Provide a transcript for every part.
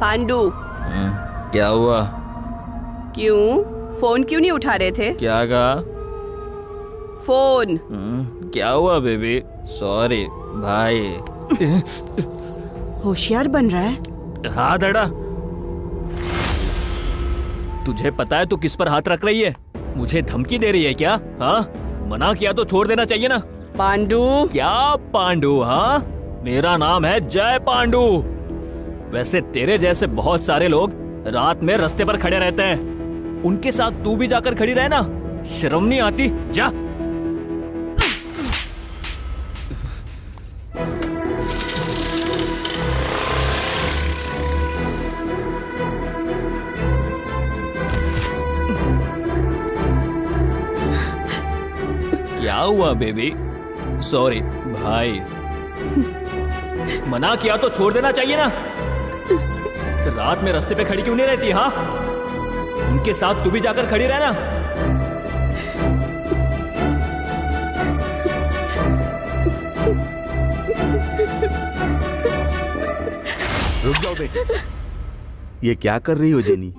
पांडु। क्या हुआ? क्यों फोन क्यों नहीं उठा रहे थे? क्या कहा? फोन। क्या हुआ बेबी? सॉरी भाई। होशियार बन रहा है। हाथ हटा। तुझे पता है तू किस पर हाथ रख रही है? मुझे धमकी दे रही है क्या? हाँ, मना किया तो छोड़ देना चाहिए ना। पांडु। क्या पांडु? हाँ, मेरा नाम है जय पांडु। वैसे तेरे जैसे बहुत सारे लोग रात में रास्ते पर खड़े रहते हैं, उनके साथ तू भी जाकर खड़ी रहे ना। शर्म नहीं आती? जा। क्या हुआ बेबी? सॉरी भाई। मना किया तो छोड़ देना चाहिए ना। रात में रास्ते पे खड़ी क्यों नहीं रहती? हाँ, उनके साथ तू भी जाकर खड़ी रहना। रुक जाओ बेटी, ये क्या कर रही हो जेनी?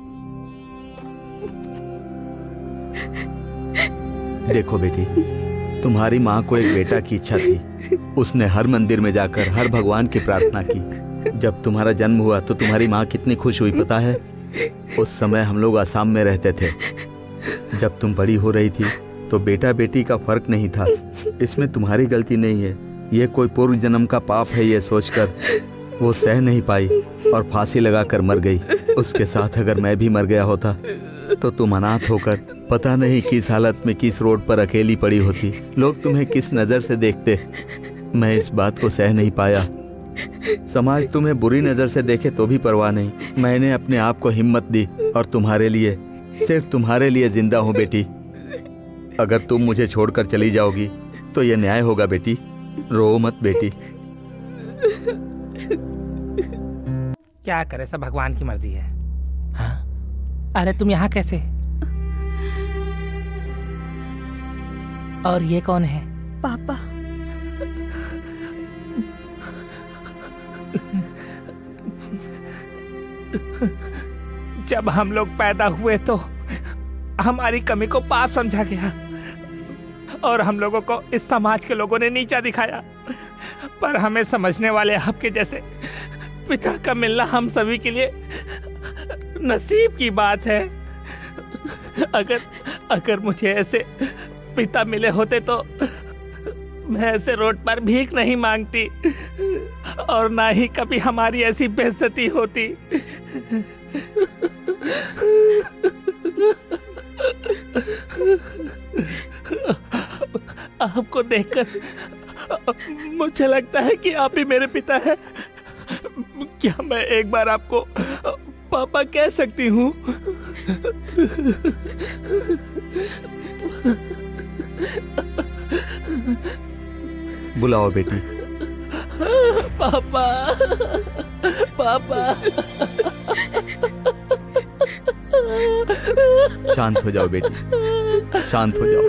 देखो बेटी, तुम्हारी माँ को एक बेटा की इच्छा थी। उसने हर मंदिर में जाकर हर भगवान की प्रार्थना की। जब तुम्हारा जन्म हुआ तो तुम्हारी माँ कितनी खुश हुई पता है? उस समय हम लोग असम में रहते थे। जब तुम बड़ी हो रही थी तो बेटा बेटी का फर्क नहीं था। इसमें तुम्हारी गलती नहीं है, ये कोई पूर्व जन्म का पाप है। ये सोचकर वो सह नहीं पाई और फांसी लगाकर मर गई। उसके साथ अगर मैं भी मर गया होता तो तुम अनाथ होकर पता नहीं किस हालत में किस रोड पर अकेली पड़ी होती। लोग तुम्हें किस नज़र से देखते, मैं इस बात को सह नहीं पाया। समाज तुम्हें बुरी नज़र से देखे तो भी परवाह नहीं। मैंने अपने आप को हिम्मत दी और तुम्हारे लिए, सिर्फ तुम्हारे लिए जिंदा हूँ बेटी। अगर तुम मुझे छोड़कर चली जाओगी तो ये न्याय होगा बेटी। रो मत बेटी। क्या करे, सब भगवान की मर्जी है। हाँ? अरे तुम यहाँ कैसे? और ये कौन है? पापा। जब हम लोग पैदा हुए तो हमारी कमी को पाप समझा गया और हम लोगों को इस समाज के लोगों ने नीचा दिखाया। पर हमें समझने वाले आपके जैसे पिता का मिलना हम सभी के लिए नसीब की बात है। अगर मुझे ऐसे पिता मिले होते तो मैं ऐसे रोड पर भीख नहीं मांगती और ना ही कभी हमारी ऐसी बेइज्जती होती। आपको देखकर मुझे लगता है कि आप ही मेरे पिता हैं। क्या मैं एक बार आपको पापा कह सकती हूँ? बुलाओ बेटी। पापा, पापा। शांत हो जाओ बेटी, शांत हो जाओ।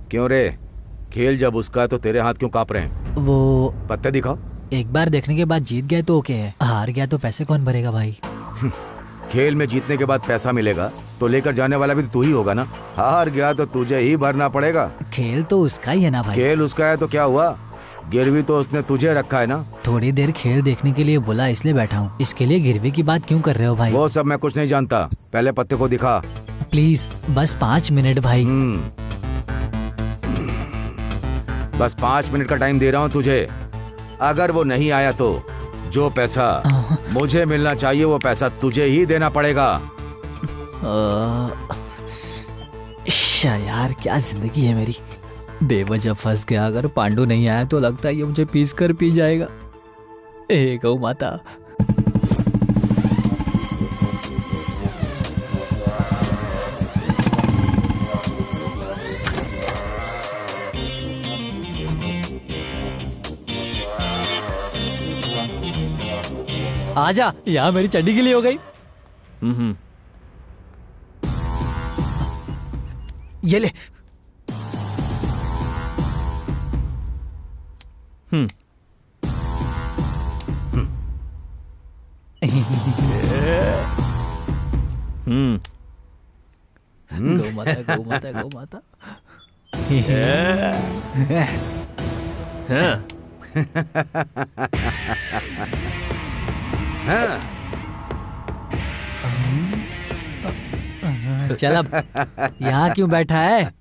क्यों रे? खेल जब उसका है तो तेरे हाथ क्यों कांप रहे हैं? वो पत्ते दिखाओ। एक बार देखने के बाद जीत गए तो ओके है, हार गया तो पैसे कौन भरेगा भाई? खेल में जीतने के बाद पैसा मिलेगा तो लेकर जाने वाला भी तो तू ही होगा ना। हार गया तो तुझे ही भरना पड़ेगा। खेल तो उसका ही है ना भाई। खेल उसका है तो क्या हुआ? गिरवी तो उसने तुझे रखा है ना। थोड़ी देर खेल देखने के लिए बोला इसलिए बैठा हूँ। इसके लिए गिरवी की बात क्यों कर रहे हो भाई? वो सब मैं कुछ नहीं जानता, पहले पत्ते को दिखा प्लीज। बस 5 मिनट भाई। बस 5 मिनट का टाइम दे रहा हूँ तुझे। अगर वो नहीं आया तो जो पैसा मुझे मिलना चाहिए वो पैसा तुझे ही देना पड़ेगा। यार क्या जिंदगी है मेरी। बेवजह फंस गया। अगर पांडु नहीं आया तो लगता है ये मुझे पीस कर पी जाएगा। ए गौ माता। आजा, यहाँ मेरी चड्डी गीली हो गई। हम्म। ये ले। गौ माता, गौ माता, गौ माता। हाँ। चल अब यहाँ क्यों बैठा है?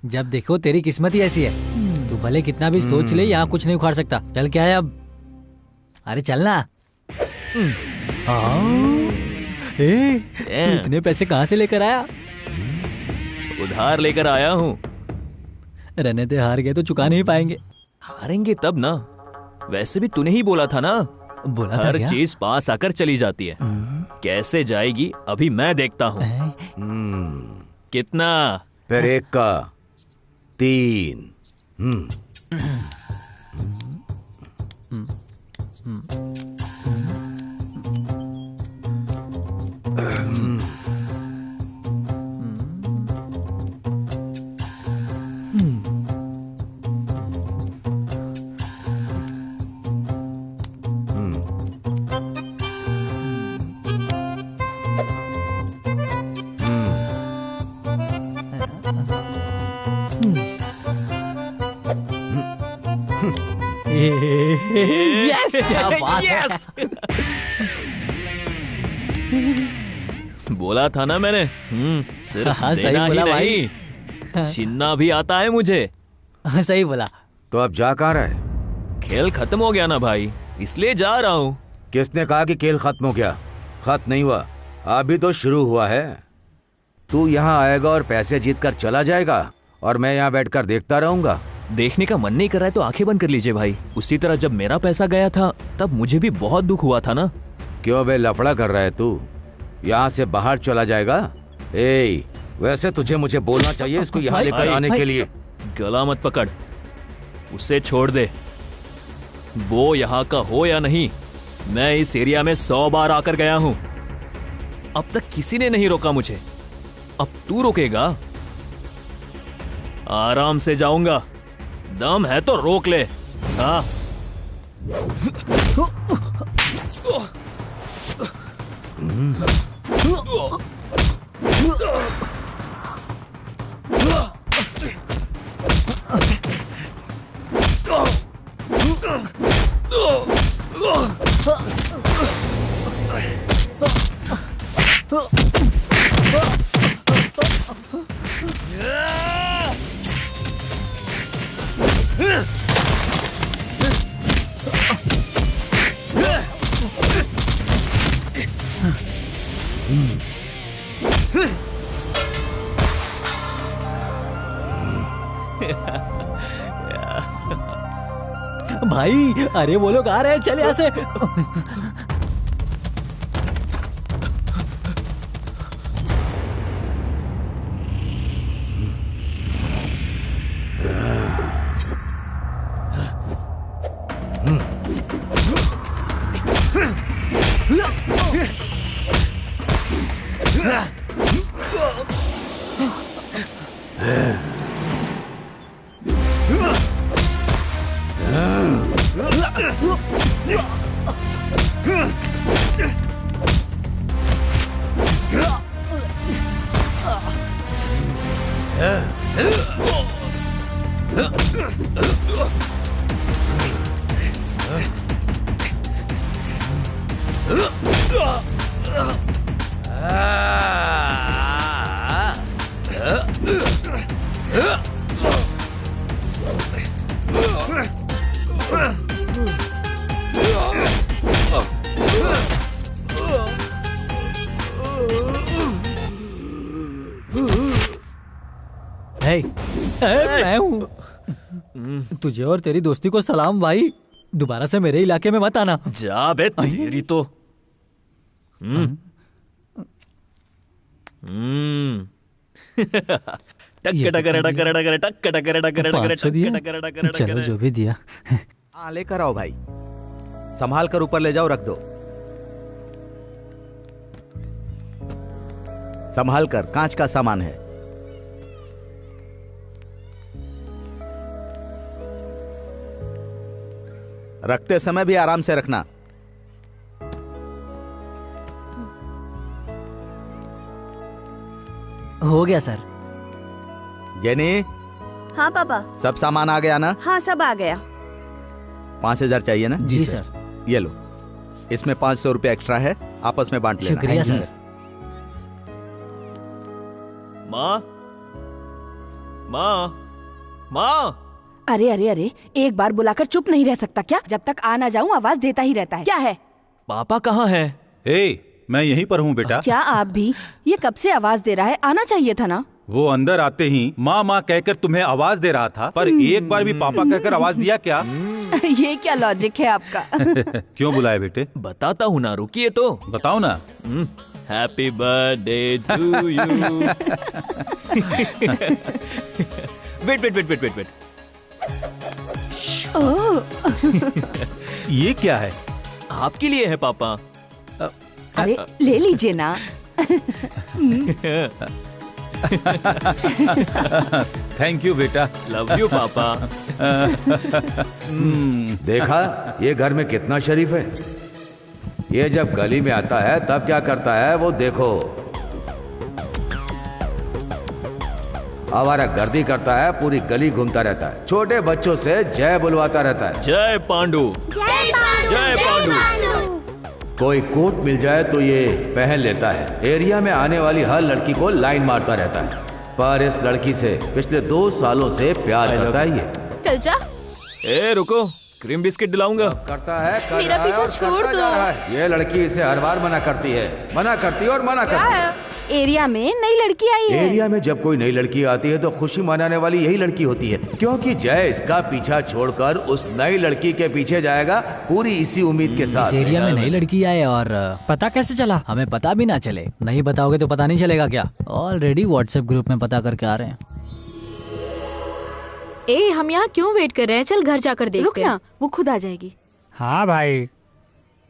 जब देखो तेरी किस्मत ही ऐसी है। तू भले कितना भी सोच ले, यहाँ कुछ नहीं उखाड़ सकता। चल क्या है अब? अरे चलना। तू इतने पैसे कहाँ से लेकर आया? उधार लेकर आया हूँ। रहने दे, हार गए तो चुका नहीं पाएंगे। हारेंगे तब ना। वैसे भी तूने ही बोला था ना, बोला था हर क्या? चीज पास आकर चली जाती है। कैसे जाएगी अभी मैं देखता हूँ। कितना? फिर 1 का 3। यस, क्या बात है। बोला था ना मैंने। सिर्फ हाँ, सही देना ही बोला नहीं, छीनना भी आता है मुझे। सही बोला। तो अब जा कहाँ रहा है? खेल खत्म हो गया ना भाई, इसलिए जा रहा हूँ। किसने कहा कि खेल खत्म हो गया? खत्म नहीं हुआ, अभी तो शुरू हुआ है। तू यहाँ आएगा और पैसे जीत कर चला जाएगा और मैं यहाँ बैठकर देखता रहूंगा। देखने का मन नहीं कर रहा है तो आंखें बंद कर लीजिए भाई। उसी तरह जब मेरा पैसा गया था तब मुझे भी बहुत दुख हुआ था ना। क्यों बे लफड़ा कर रहा है तू? यहाँ से बाहर चला जाएगा? ए, वैसे तुझे मुझे बोलना चाहिए इसको यहाँ लेकर आने के लिए। गला मत पकड़, उसे छोड़ दे। वो यहाँ का हो या नहीं, मैं इस एरिया में 100 बार आकर गया हूँ। अब तक किसी ने नहीं रोका मुझे। अब तू रोकेगा? आराम से जाऊंगा। दम है तो रोक ले। हाँ। भाई, अरे वो लोग आ रहे हैं, चल यहाँ से। मैं हूँ। तुझे और तेरी दोस्ती को सलाम भाई। दोबारा से मेरे इलाके में मत आना। जा बे तेरी तो। चलो जो भी दिया। हाँ लेकर आओ भाई, संभाल कर ऊपर ले जाओ, रख दो। संभाल कर, कांच का सामान है। रखते समय भी आराम से रखना। हो गया सर। जेनी, हाँ पापा। सब सामान आ गया ना? हाँ सब आ गया। 5,000 चाहिए ना? जी सर। ये लो, इसमें 500 रुपया एक्स्ट्रा है, आपस में बांट लेना। शुक्रिया सर। माँ, माँ, माँ। अरे अरे अरे, एक बार बुलाकर चुप नहीं रह सकता क्या? जब तक आ ना जाऊं आवाज देता ही रहता है। क्या है? पापा कहाँ है? मैं यहीं पर हूँ बेटा। क्या आप भी? ये कब से आवाज दे रहा है? आना चाहिए था ना। वो अंदर आते ही माँ माँ कहकर तुम्हें आवाज दे रहा था, पर एक बार भी पापा कहकर आवाज दिया क्या? ये क्या लॉजिक है आपका? क्यों बुलाए बेटे? बताता हूँ ना, रुकिए तो। बताओ ना। Happy birthday to you. Wait wait wait wait wait wait. ये क्या है? आपके लिए है पापा। अरे ले लीजिए ना। थैंक यू बेटा। लव यू पापा। देखा ये घर में कितना शरीफ है। ये जब गली में आता है तब क्या करता है वो देखो। आवारा गर्दी करता है, पूरी गली घूमता रहता है, छोटे बच्चों से जय बुलवाता रहता है। जय पांडु, जय पांडु, जय पांडु। कोई कोट मिल जाए तो ये पहन लेता है। एरिया में आने वाली हर लड़की को लाइन मारता रहता है, पर इस लड़की से पिछले 2 सालों से प्यार करता है ये। चल जा। ए रुको, क्रीम बिस्किट दिलाऊंगा। करता है, कर मेरा रहा है पीछा और छोड़ करता दो। जा रहा है। ये लड़की इसे हर बार मना करती है और मना करती है। एरिया में नई लड़की आई है। एरिया में जब कोई नई लड़की आती है तो खुशी मनाने वाली यही लड़की होती है, क्योंकि जय इसका पीछा छोड़कर उस नई लड़की के पीछे जाएगा, पूरी इसी उम्मीद के साथ। इस एरिया में नई लड़की आए और पता कैसे चला? हमें पता भी ना चले। नहीं बताओगे तो पता नहीं चलेगा क्या? ऑलरेडी व्हाट्सएप ग्रुप में पता करके आ रहे हैं। ए, हम यहाँ क्यों वेट कर रहे हैं? चल घर जाकर देखते रुक हैं। ना, वो खुद आ जाएगी। हाँ भाई।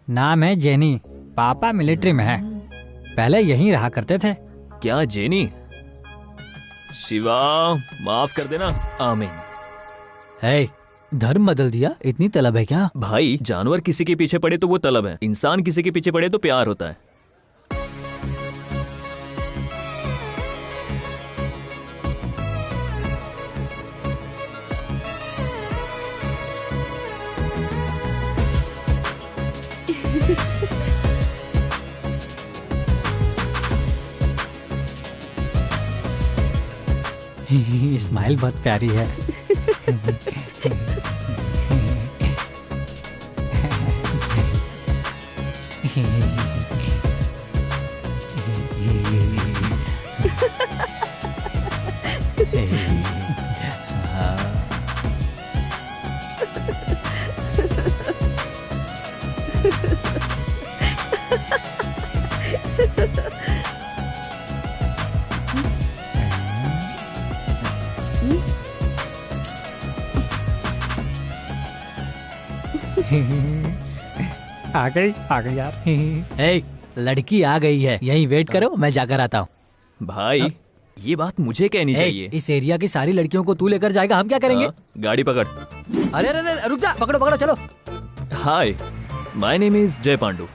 नाम है जेनी, पापा मिलिट्री में है, पहले यहीं रहा करते थे। क्या जेनी? शिवा माफ कर देना। आमीन। हे, धर्म बदल दिया? इतनी तलब है क्या? भाई जानवर किसी के पीछे पड़े तो वो तलब है, इंसान किसी के पीछे पड़े तो प्यार होता है। स्माइल बहुत प्यारी है। आ गई यार। हे, लड़की आ गई है, यहीं वेट करो, मैं जाकर आता हूँ। भाई ये बात मुझे कहनी चाहिए। इस एरिया की सारी लड़कियों को तू लेकर जाएगा, हम क्या करेंगे? गाड़ी पकड़। अरे अरे रुक जा, पकड़ो पकड़ो, चलो। हाय, my name is Jai Pandu.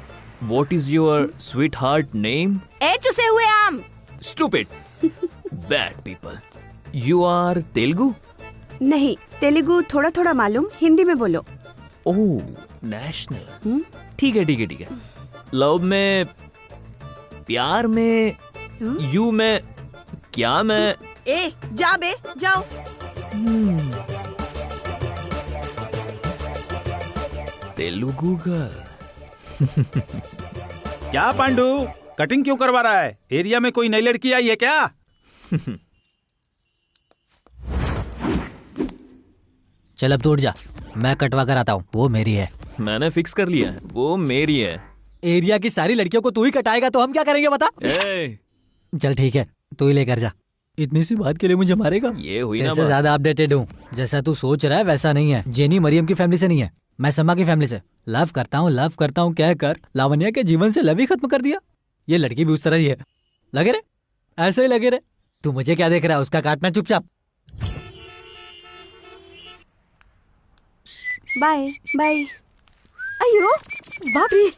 What is your sweetheart name? ए चुसे हुए आम। Stupid, bad people. You are Telugu? नहीं, तेलुगु थोड़ा थोड़ा मालूम, हिंदी में बोलो। Oh, national. ठीक है ठीक है ठीक है। लव में, प्यार में, यू में, क्या में? ए जा बे, जाओ। तेलुगु गर्ल। क्या पांडु, कटिंग क्यों करवा रहा है? एरिया में कोई नई लड़की आई है क्या? चल अब तोड़ जा, मैं कटवा कर आता हूँ, वो मेरी है। मैंने फिक्स कर लिया है, वो मेरी है। एरिया की सारी लड़कियों को तू ही कटाएगा तो हम क्या करेंगे बता? चल ठीक है, तू ही लेकर जा। इतनी सी बात के लिए मुझे मारेगा? ये हुई ना तेरे से बात। ज्यादा अपडेटेड हूँ। जैसा तू सोच रहा है वैसा नहीं है। जेनी मरियम की फैमिली से नहीं है, मैं समा की फैमिली से। लव करता हूँ कहकर लावण्या के जीवन से लव ही खत्म कर दिया। ये लड़की भी उस तरह ही है। लगे रे, ऐसे ही लगे रहे। तू मुझे क्या देख रहा है, उसका काटना चुपचाप। Bye bye. अयो बाप रे।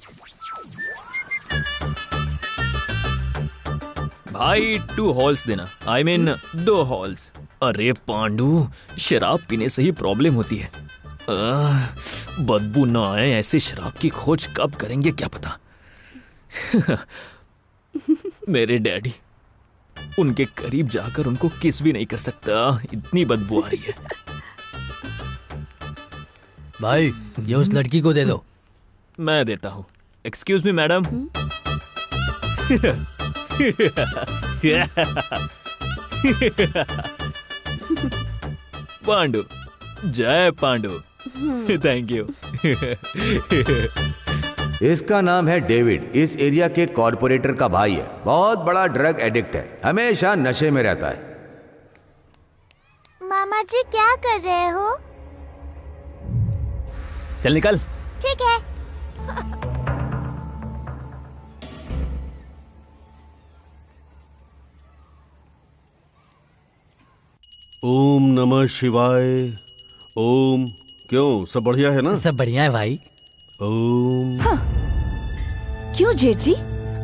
भाई 2 हॉल्स देना, I mean 2 हॉल्स। अरे पांडू, शराब पीने से ही प्रॉब्लम होती है। बदबू ना आए ऐसे शराब की खोज कब करेंगे क्या पता। मेरे डैडी, उनके करीब जाकर उनको किस भी नहीं कर सकता, इतनी बदबू आ रही है। भाई ये उस लड़की को दे दो। मैं देता हूँ। Excuse me madam. पांडु, जय पांडु। Thank you. इसका नाम है डेविड, इस एरिया के कॉर्पोरेटर का भाई है। बहुत बड़ा ड्रग एडिक्ट है, हमेशा नशे में रहता है। मामा जी क्या कर रहे हो? चल निकल। ठीक है। ओम नमः शिवाय। ओम। क्यों, सब बढ़िया है ना? सब बढ़िया है भाई। ओम। हाँ। क्यों जेठ जी,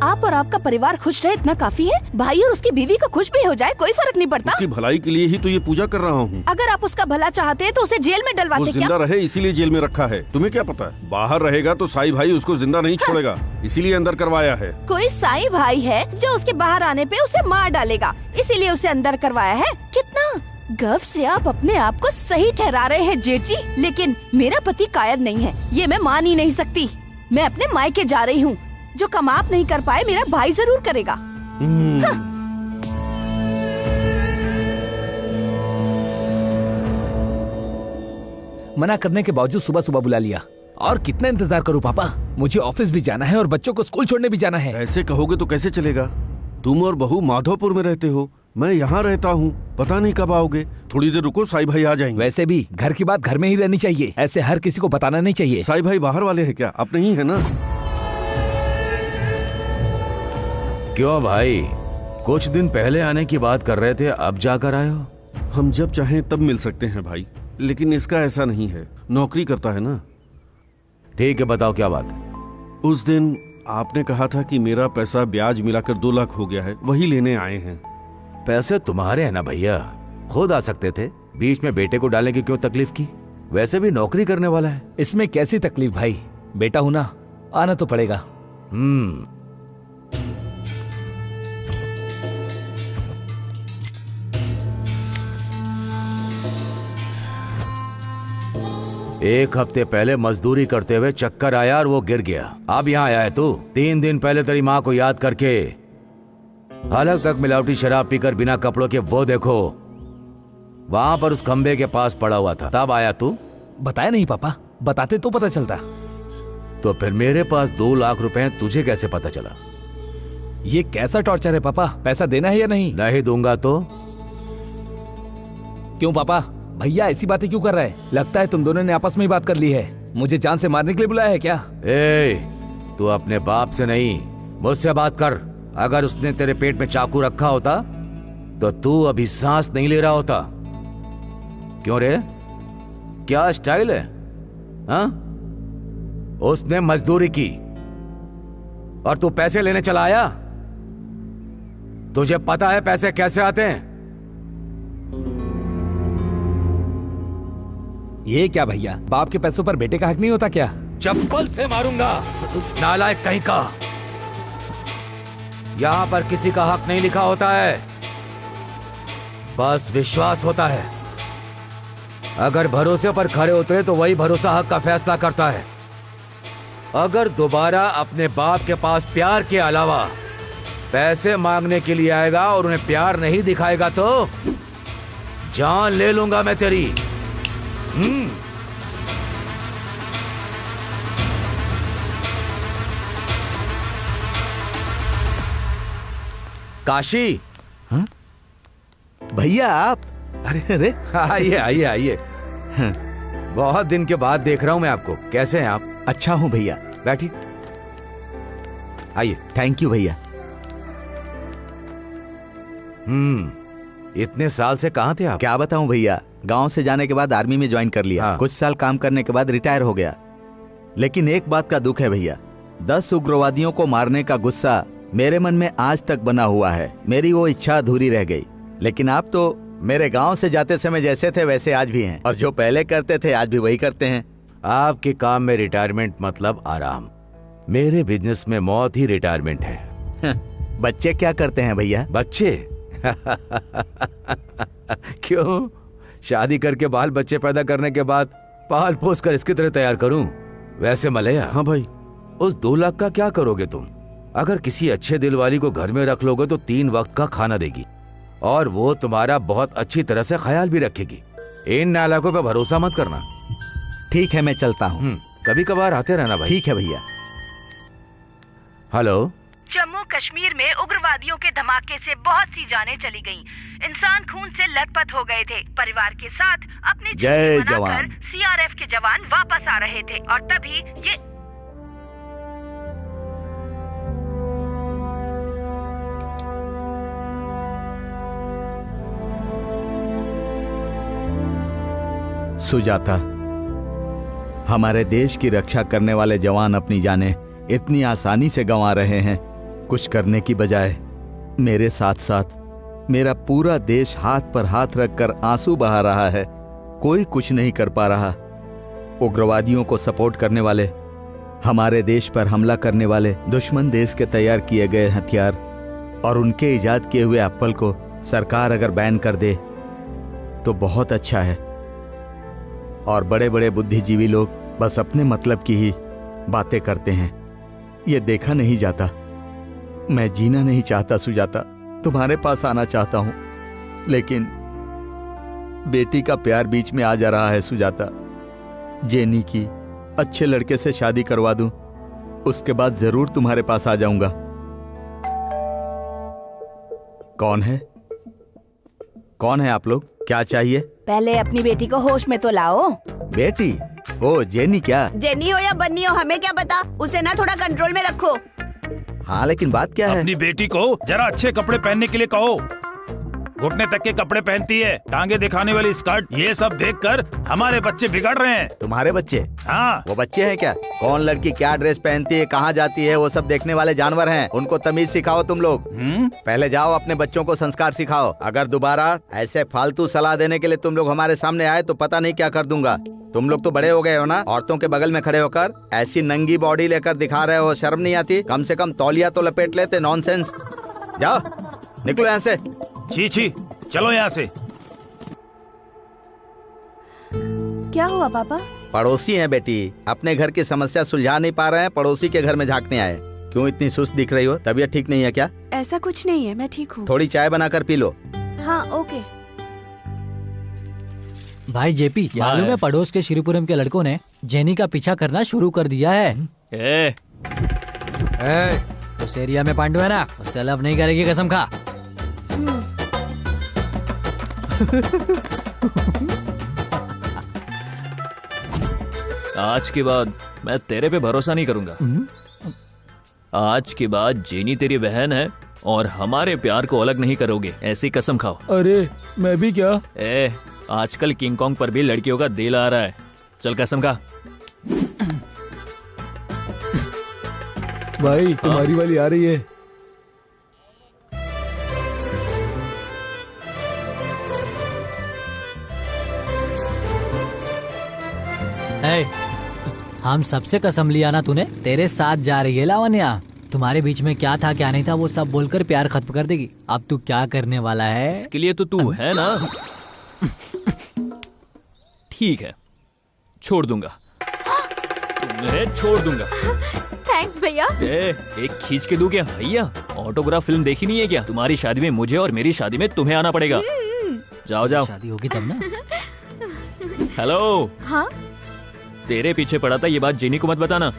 आप और आपका परिवार खुश रहे इतना काफी है। भाई और उसकी बीवी को खुश भी हो जाए कोई फर्क नहीं पड़ता। उसकी भलाई के लिए ही तो ये पूजा कर रहा हूँ। अगर आप उसका भला चाहते हैं तो उसे जेल में डलवाते। वो जिंदा रहे इसीलिए जेल में रखा है। तुम्हें क्या पता है, बाहर रहेगा तो साई भाई उसको जिंदा नहीं छोड़ेगा, इसीलिए अंदर करवाया है। कोई साई भाई है जो उसके बाहर आने पे उसे मार डालेगा, इसीलिए उसे अंदर करवाया है। कितना गर्व से आप अपने आप को सही ठहरा रहे हैं जेठ जी, लेकिन मेरा पति कायर नहीं है, ये मैं मान ही नहीं सकती। मैं अपने मायके जा रही हूँ, जो काम आप नहीं कर पाए मेरा भाई जरूर करेगा। हाँ। मना करने के बावजूद सुबह सुबह बुला लिया। और कितना इंतजार करूं पापा, मुझे ऑफिस भी जाना है और बच्चों को स्कूल छोड़ने भी जाना है। ऐसे कहोगे तो कैसे चलेगा? तुम और बहू माधोपुर में रहते हो, मैं यहाँ रहता हूँ, पता नहीं कब आओगे। थोड़ी देर रुको, साई भाई आ जाएंगे। वैसे भी घर की बात घर में ही रहनी चाहिए, ऐसे हर किसी को बताना नहीं चाहिए। साई भाई बाहर वाले हैं क्या? अपने ही है ना? क्यों भाई, कुछ दिन पहले आने की बात कर रहे थे, अब जाकर आए हो? हम जब चाहें तब मिल सकते हैं भाई, लेकिन इसका ऐसा नहीं है, नौकरी करता है ना। ठीक है, बताओ क्या बात। उस दिन आपने कहा था कि मेरा पैसा ब्याज मिलाकर 2 लाख हो गया है, वही लेने आए हैं। पैसे तुम्हारे हैं ना भैया, खुद आ सकते थे, बीच में बेटे को डालने की क्यों तकलीफ की? वैसे भी नौकरी करने वाला है। इसमें कैसी तकलीफ भाई, बेटा हूं ना, आना तो पड़ेगा। एक हफ्ते पहले मजदूरी करते हुए चक्कर आया और वो गिर गया। अब यहाँ आया है तू। 3 दिन पहले तेरी माँ को याद करके हालत तक मिलावटी शराब पीकर बिना कपड़ों के वो देखो वहां पर उस खंबे के पास पड़ा हुआ था, तब आया तू। बताया नहीं पापा, बताते तो पता चलता। तो फिर मेरे पास 2 लाख रुपए तुझे कैसे पता चला? ये कैसा टॉर्चर है पापा, पैसा देना है या नहीं? नहीं दूंगा तो? क्यों पापा, भैया ऐसी बातें क्यों कर रहा है? लगता है तुम दोनों ने आपस में ही बात कर ली है। मुझे जान से मारने के लिए बुलाया है क्या? तू अपने बाप से नहीं मुझसे बात कर। अगर उसने तेरे पेट में चाकू रखा होता तो तू अभी सांस नहीं ले रहा होता। क्यों रे, क्या स्टाइल है? हाँ, उसने मजदूरी की और तू पैसे लेने चला आया। तुझे पता है पैसे कैसे आते हैं? ये क्या भैया, बाप के पैसों पर बेटे का हक नहीं होता क्या? चप्पल से मारूंगा, नालायक कहीं का। यहां पर किसी का हक नहीं लिखा होता है, बस विश्वास होता है। अगर भरोसे पर खड़े उतरे तो वही भरोसा हक का फैसला करता है। अगर दोबारा अपने बाप के पास प्यार के अलावा पैसे मांगने के लिए आएगा और उन्हें प्यार नहीं दिखाएगा तो जान ले लूंगा मैं तेरी। काशी। हाँ? भैया आप? अरे अरे, आइए आइए आइए। हाँ। बहुत दिन के बाद देख रहा हूं मैं आपको। कैसे हैं आप? अच्छा हूं भैया। बैठिए, आइए। थैंक यू भैया। इतने साल से कहाँ थे आप? क्या बताऊं भैया, गांव से जाने के बाद आर्मी में ज्वाइन कर लिया। हाँ। कुछ साल काम करने के बाद रिटायर हो गया। लेकिन एक बात का दुख है भैया, 10 उग्रवादियों को मारने का गुस्सा मेरे मन में आज तक बना हुआ है। मेरी वो इच्छा अधूरी रह गई। लेकिन आप तो मेरे गांव से जाते समय जैसे थे वैसे आज भी हैं, और जो पहले करते थे आज भी वही करते हैं। आपके काम में रिटायरमेंट मतलब आराम, मेरे बिजनेस में मौत ही रिटायरमेंट है। बच्चे क्या करते हैं भैया? बच्चे क्यों? शादी करके बाल बच्चे पैदा करने के बाद पाल पोस कर इसकी तरह तैयार करूं? वैसे मलया। हाँ भाई। उस 2 लाख का क्या करोगे तुम? अगर किसी अच्छे दिल वाली को घर में रख लोगे तो 3 वक्त का खाना देगी, और वो तुम्हारा बहुत अच्छी तरह से ख्याल भी रखेगी। इन नालाकों पे भरोसा मत करना। ठीक है, मैं चलता हूँ। कभी कभार आते रहना भाई। ठीक है भैया। हेलो। जम्मू कश्मीर में उग्रवादियों के धमाके से बहुत सी जानें चली गईं। इंसान खून से लथपथ हो गए थे। परिवार के साथ अपनी जय छुट्टी जवान। मनाकर सीआरएफ के जवान वापस आ रहे थे, और तभी ये सुजाता, हमारे देश की रक्षा करने वाले जवान अपनी जानें इतनी आसानी से गंवा रहे हैं। कुछ करने की बजाय मेरे साथ साथ मेरा पूरा देश हाथ पर हाथ रखकर आंसू बहा रहा है। कोई कुछ नहीं कर पा रहा। उग्रवादियों को सपोर्ट करने वाले, हमारे देश पर हमला करने वाले दुश्मन देश के तैयार किए गए हथियार और उनके इजाद किए हुए एप्पल को सरकार अगर बैन कर दे तो बहुत अच्छा है। और बड़े बड़े बुद्धिजीवी लोग बस अपने मतलब की ही बातें करते हैं। ये देखा नहीं जाता। मैं जीना नहीं चाहता सुजाता, तुम्हारे पास आना चाहता हूं, लेकिन बेटी का प्यार बीच में आ जा रहा है सुजाता। जेनी की अच्छे लड़के से शादी करवा दूं, उसके बाद जरूर तुम्हारे पास आ जाऊंगा। कौन है? कौन है आप लोग? क्या चाहिए? पहले अपनी बेटी को होश में तो लाओ। बेटी? ओ जेनी क्या? जेनी हो या बन्नी हो हमें क्या पता, उसे ना थोड़ा कंट्रोल में रखो। हाँ लेकिन बात क्या है? अपनी बेटी को जरा अच्छे कपड़े पहनने के लिए कहो। घुटने तक के कपड़े पहनती है, टांगे दिखाने वाली स्कर्ट, ये सब देखकर हमारे बच्चे बिगड़ रहे हैं। तुम्हारे बच्चे? हाँ। वो बच्चे हैं क्या? कौन लड़की क्या ड्रेस पहनती है, कहाँ जाती है, वो सब देखने वाले जानवर हैं। उनको तमीज सिखाओ तुम लोग। पहले जाओ अपने बच्चों को संस्कार सिखाओ। अगर दोबारा ऐसे फालतू सलाह देने के लिए तुम लोग हमारे सामने आए तो पता नहीं क्या कर दूंगा। तुम लोग तो बड़े हो गए हो ना, औरतों के बगल में खड़े होकर ऐसी नंगी बॉडी लेकर दिखा रहे हो, शर्म नहीं आती? कम से कम तौलिया तो लपेट लेते। नॉनसेंस। जाओ निकलो यहाँ से। छी छी, चलो यहाँ से। क्या हुआ पापा? पड़ोसी हैं बेटी, अपने घर की समस्या सुलझा नहीं पा रहे हैं, पड़ोसी के घर में झांकने आए। क्यों इतनी सुस्त दिख रही हो? तबीयत ठीक नहीं है क्या? ऐसा कुछ नहीं है, मैं ठीक हूँ। थोड़ी चाय बनाकर पी लो। हाँ ओके। भाई जेपी, मालूम है पड़ोस के श्रीपुरम के लड़कों ने जेनी का पीछा करना शुरू कर दिया है। उस एरिया में पांडु है ना, उससे लव नहीं करेगी, कसम खा। आज के बाद मैं तेरे पे भरोसा नहीं करूंगा। आज के बाद जेनी तेरी बहन है और हमारे प्यार को अलग नहीं करोगे, ऐसी कसम खाओ। अरे मैं भी क्या? आजकल किंग कॉन्ग पर भी लड़कियों का दिल आ रहा है। चल कसम खा। भाई तुम्हारी वाली आ रही है। हम सबसे कसम लिया ना तूने, तेरे साथ जा रही है लावण्या। तुम्हारे बीच में क्या था क्या नहीं था वो सब बोलकर प्यार खत्म कर देगी। अब तू क्या करने वाला है? इसके लिए तो तू है ना। ठीक है, छोड़ दूंगा, तुम्हें छोड़ दूंगा। थैंक्स भैया। एक खींच के दूं क्या भैया? ऑटोग्राफ फिल्म देखी नहीं है क्या? तुम्हारी शादी में मुझे और मेरी शादी में तुम्हें आना पड़ेगा। जाओ जाओ। शादी होगी तब ना। हेलो। हाँ तेरे पीछे पड़ा था, ये बात जेनी को मत बताना।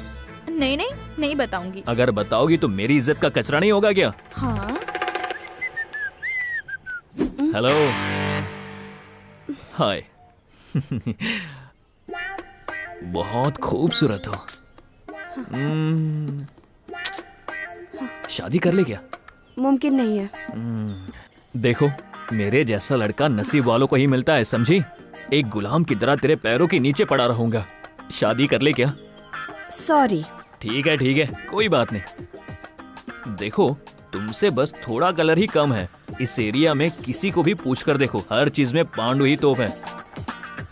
नहीं नहीं नहीं बताऊंगी। अगर बताओगी तो मेरी इज्जत का कचरा नहीं होगा क्या? हाँ। हेलो। हाय। बहुत खूबसूरत हो। शादी कर ले क्या? मुमकिन नहीं है। देखो, मेरे जैसा लड़का नसीब वालों को ही मिलता है, समझी? एक गुलाम की तरह तेरे पैरों के नीचे पड़ा रहूंगा। शादी कर ले क्या? सॉरी। ठीक है, कोई बात नहीं। देखो, तुमसे बस थोड़ा कलर ही कम है। इस एरिया में किसी को भी पूछ कर देखो, हर चीज में पांडु ही तोप है।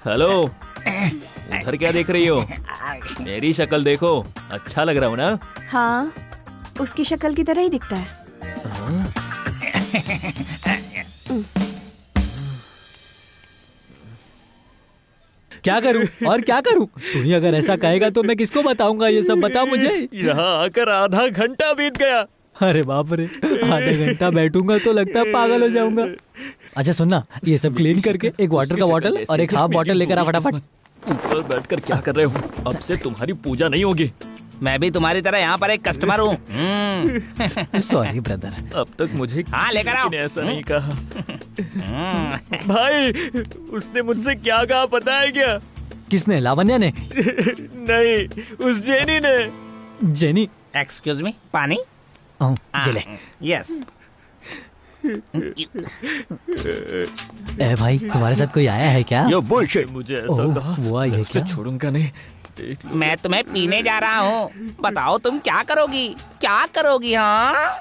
हेलो, उधर क्या देख रही हो? मेरी शक्ल देखो, अच्छा लग रहा हूँ ना? हाँ, उसकी शक्ल की तरह ही दिखता है। क्या करूं और क्या करूं? तू ही अगर ऐसा कहेगा तो मैं किसको बताऊंगा? ये सब बता मुझे। यहाँ आकर आधा घंटा बीत गया। अरे बाप रे, आधा घंटा बैठूंगा तो लगता है पागल हो जाऊंगा। अच्छा सुनना, ये सब क्लीन करके एक वाटर का बॉटल और एक हाफ बॉटल लेकर आ फटाफट। ऊपर बैठकर क्या कर रहे हो? अब से तुम्हारी पूजा नहीं होगी। मैं भी तुम्हारी तरह यहाँ पर एक कस्टमर हूँ। Sorry brother. अब तक मुझे हाँ, लेकर आओ। ऐसा नहीं कहा। भाई, उसने मुझसे क्या कहा पता है क्या? किसने? लावण्या ने? नहीं, उस जेनी ने। जेनी? एक्सक्यूज मी, पानी? ये ले। यस। ए भाई, तुम्हारे साथ कोई आया है क्या? ये बुलशिट। मुझे ऐसा कहा, वो आई है क्या? छोड़ूंगा नहीं। मैं तुम्हें पीने जा रहा हूँ, बताओ तुम क्या करोगी? क्या करोगी? हाँ,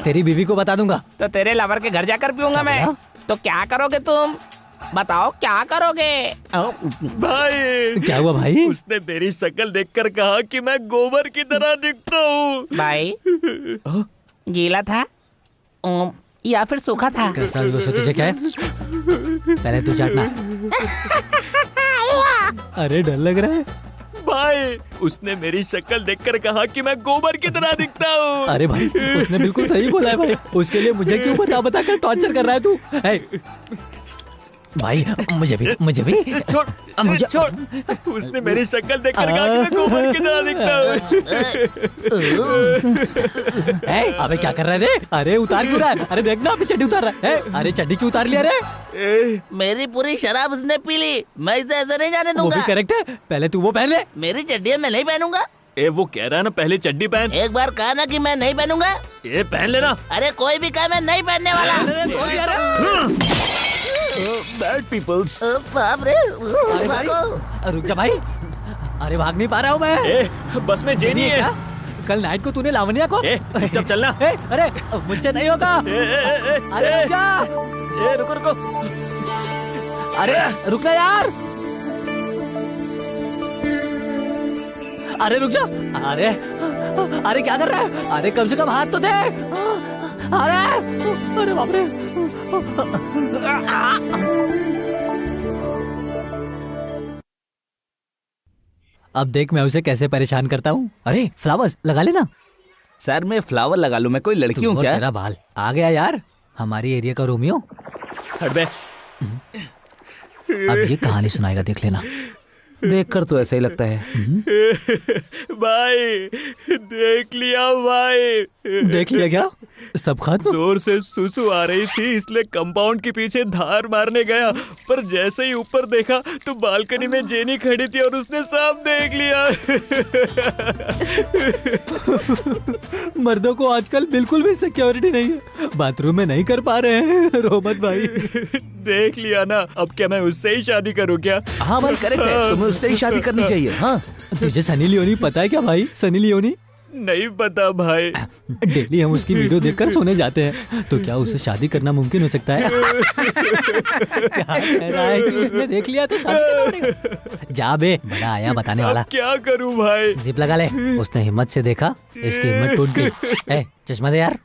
तेरी बीवी को बता दूंगा। तो तेरे लवर के घर जाकर पीऊंगा मैं। तो क्या करोगे तुम? बताओ क्या करोगे? भाई, क्या हुआ भाई? उसने मेरी शक्ल देखकर कहा कि मैं गोबर की तरह दिखता हूँ। भाई, गीला था या फिर सूखा था? तुझे क्या है? पहले तू चाटना। अरे डर लग रहा है भाई। उसने मेरी शक्ल देखकर कहा कि मैं गोबर की तरह दिखता हूँ। अरे भाई, उसने बिल्कुल सही बोला है भाई। उसके लिए मुझे क्यों बता कर टॉर्चर कर रहा है तू? भाई, मुझे भी छोड़, मुझे छोड़। उसने मेरी शक्ल देखकर कहा कि मैं गोबर की तरह दिखता हूँ। अबे क्या कर रहा है रे? अरे उतार क्यों रहा है? अरे देखना, अभी चड्डी उतार रहा है। अरे चड्डी क्यों उतार लिया रे? मेरी पूरी शराब उसने पी ली, मैं इसे ऐसे नहीं जाने दूंगा। वो भी करेक्ट है। पहले तू वो पहन ले। मेरी चड्डी मैं नहीं पहनूंगा। वो कह रहा है ना, पहले चड्डी पहन। एक बार कहा ना कि मैं नहीं पहनूंगा। ये पहन लेना। अरे कोई भी कहा मैं नहीं पहनने वाला। Bad peoples. बाप रे, भागो। रुक जा भाई। अरे भाग नहीं पा रहा हूँ मैं। बस में जेनी है। कल नाइट को तूने लावण्या को? चुपचाप चलना। अरे मुझसे नहीं होगा। अरे रुक जा। रुको। अरे रुकना यार। अरे रुक जा। अरे क्या कर रहा है? अरे कम से कम हाथ तो दे। अरे बाप रे। अब देख मैं उसे कैसे परेशान करता हूँ। अरे फ्लावर्स लगा लेना। सर मैं फ्लावर लगा लूं? मैं कोई लड़की हूँ क्या? तेरा बाल आ गया यार, हमारी एरिया का रोमियो। हट बे। अब ये कहानी सुनाएगा, देख लेना। देखकर तो ऐसा ही लगता है। भाई, देख लिया भाई। देख लिया क्या? सब खत्म? जोर से सुसु आ रही थी, इसलिए कंपाउंड के पीछे धार मारने गया, पर जैसे ही ऊपर देखा तो बालकनी में जेनी खड़ी थी और उसने सब देख लिया। मर्दों को आजकल बिल्कुल भी सिक्योरिटी नहीं है, बाथरूम में नहीं कर पा रहे हैं। रो मत भाई। देख लिया ना, अब क्या मैं उससे ही शादी करूँ क्या? हाँ भाई करेक्ट है, तुम्हें उससे ही शादी करनी चाहिए। हाँ, तुझे सनी लियोनी पता है क्या भाई? सनी लियोनी नहीं पता भाई। डेली हम उसकी वीडियो देखकर सोने जाते हैं, तो क्या उससे शादी करना मुमकिन हो सकता है? क्या कह रहा है कि उसने देख लिया तो शादी करना पड़ेगा? जा बे, बड़ा आया बताने वाला। क्या करूं भाई? जिप लगा ले। उसने हिम्मत से देखा, इसकी हिम्मत टूट गई। चश्मा दे यार।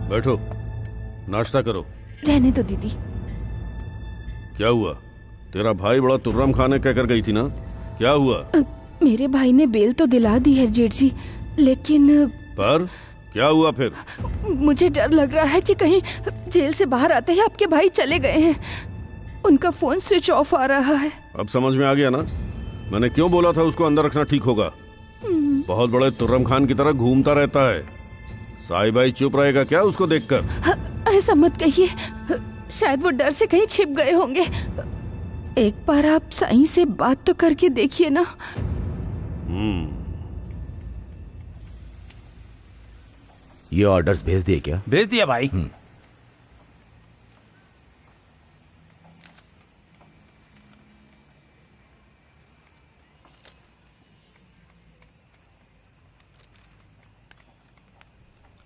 बैठो, नाश्ता करो। रहने दो दीदी। क्या हुआ? तेरा भाई बड़ा तुर्रम खाने कहकर गई थी ना, क्या हुआ? मेरे भाई ने बेल तो दिला दी है जेठ जी, लेकिन पर क्या हुआ फिर? मुझे डर लग रहा है कि कहीं जेल से बाहर आते ही आपके भाई चले गए हैं। उनका फोन स्विच ऑफ आ रहा है। अब समझ में आ गया ना, मैंने क्यों बोला था उसको अंदर रखना ठीक होगा। बहुत बड़े तुर्रम खान की तरह घूमता रहता है, साई भाई चुप रहेगा क्या उसको देखकर? ऐसा मत कहिए, शायद वो डर से कहीं छिप गए होंगे। एक बार आप साईं से बात तो करके देखिए ना। ये ऑर्डर्स भेज दिए क्या? भेज दिया भाई।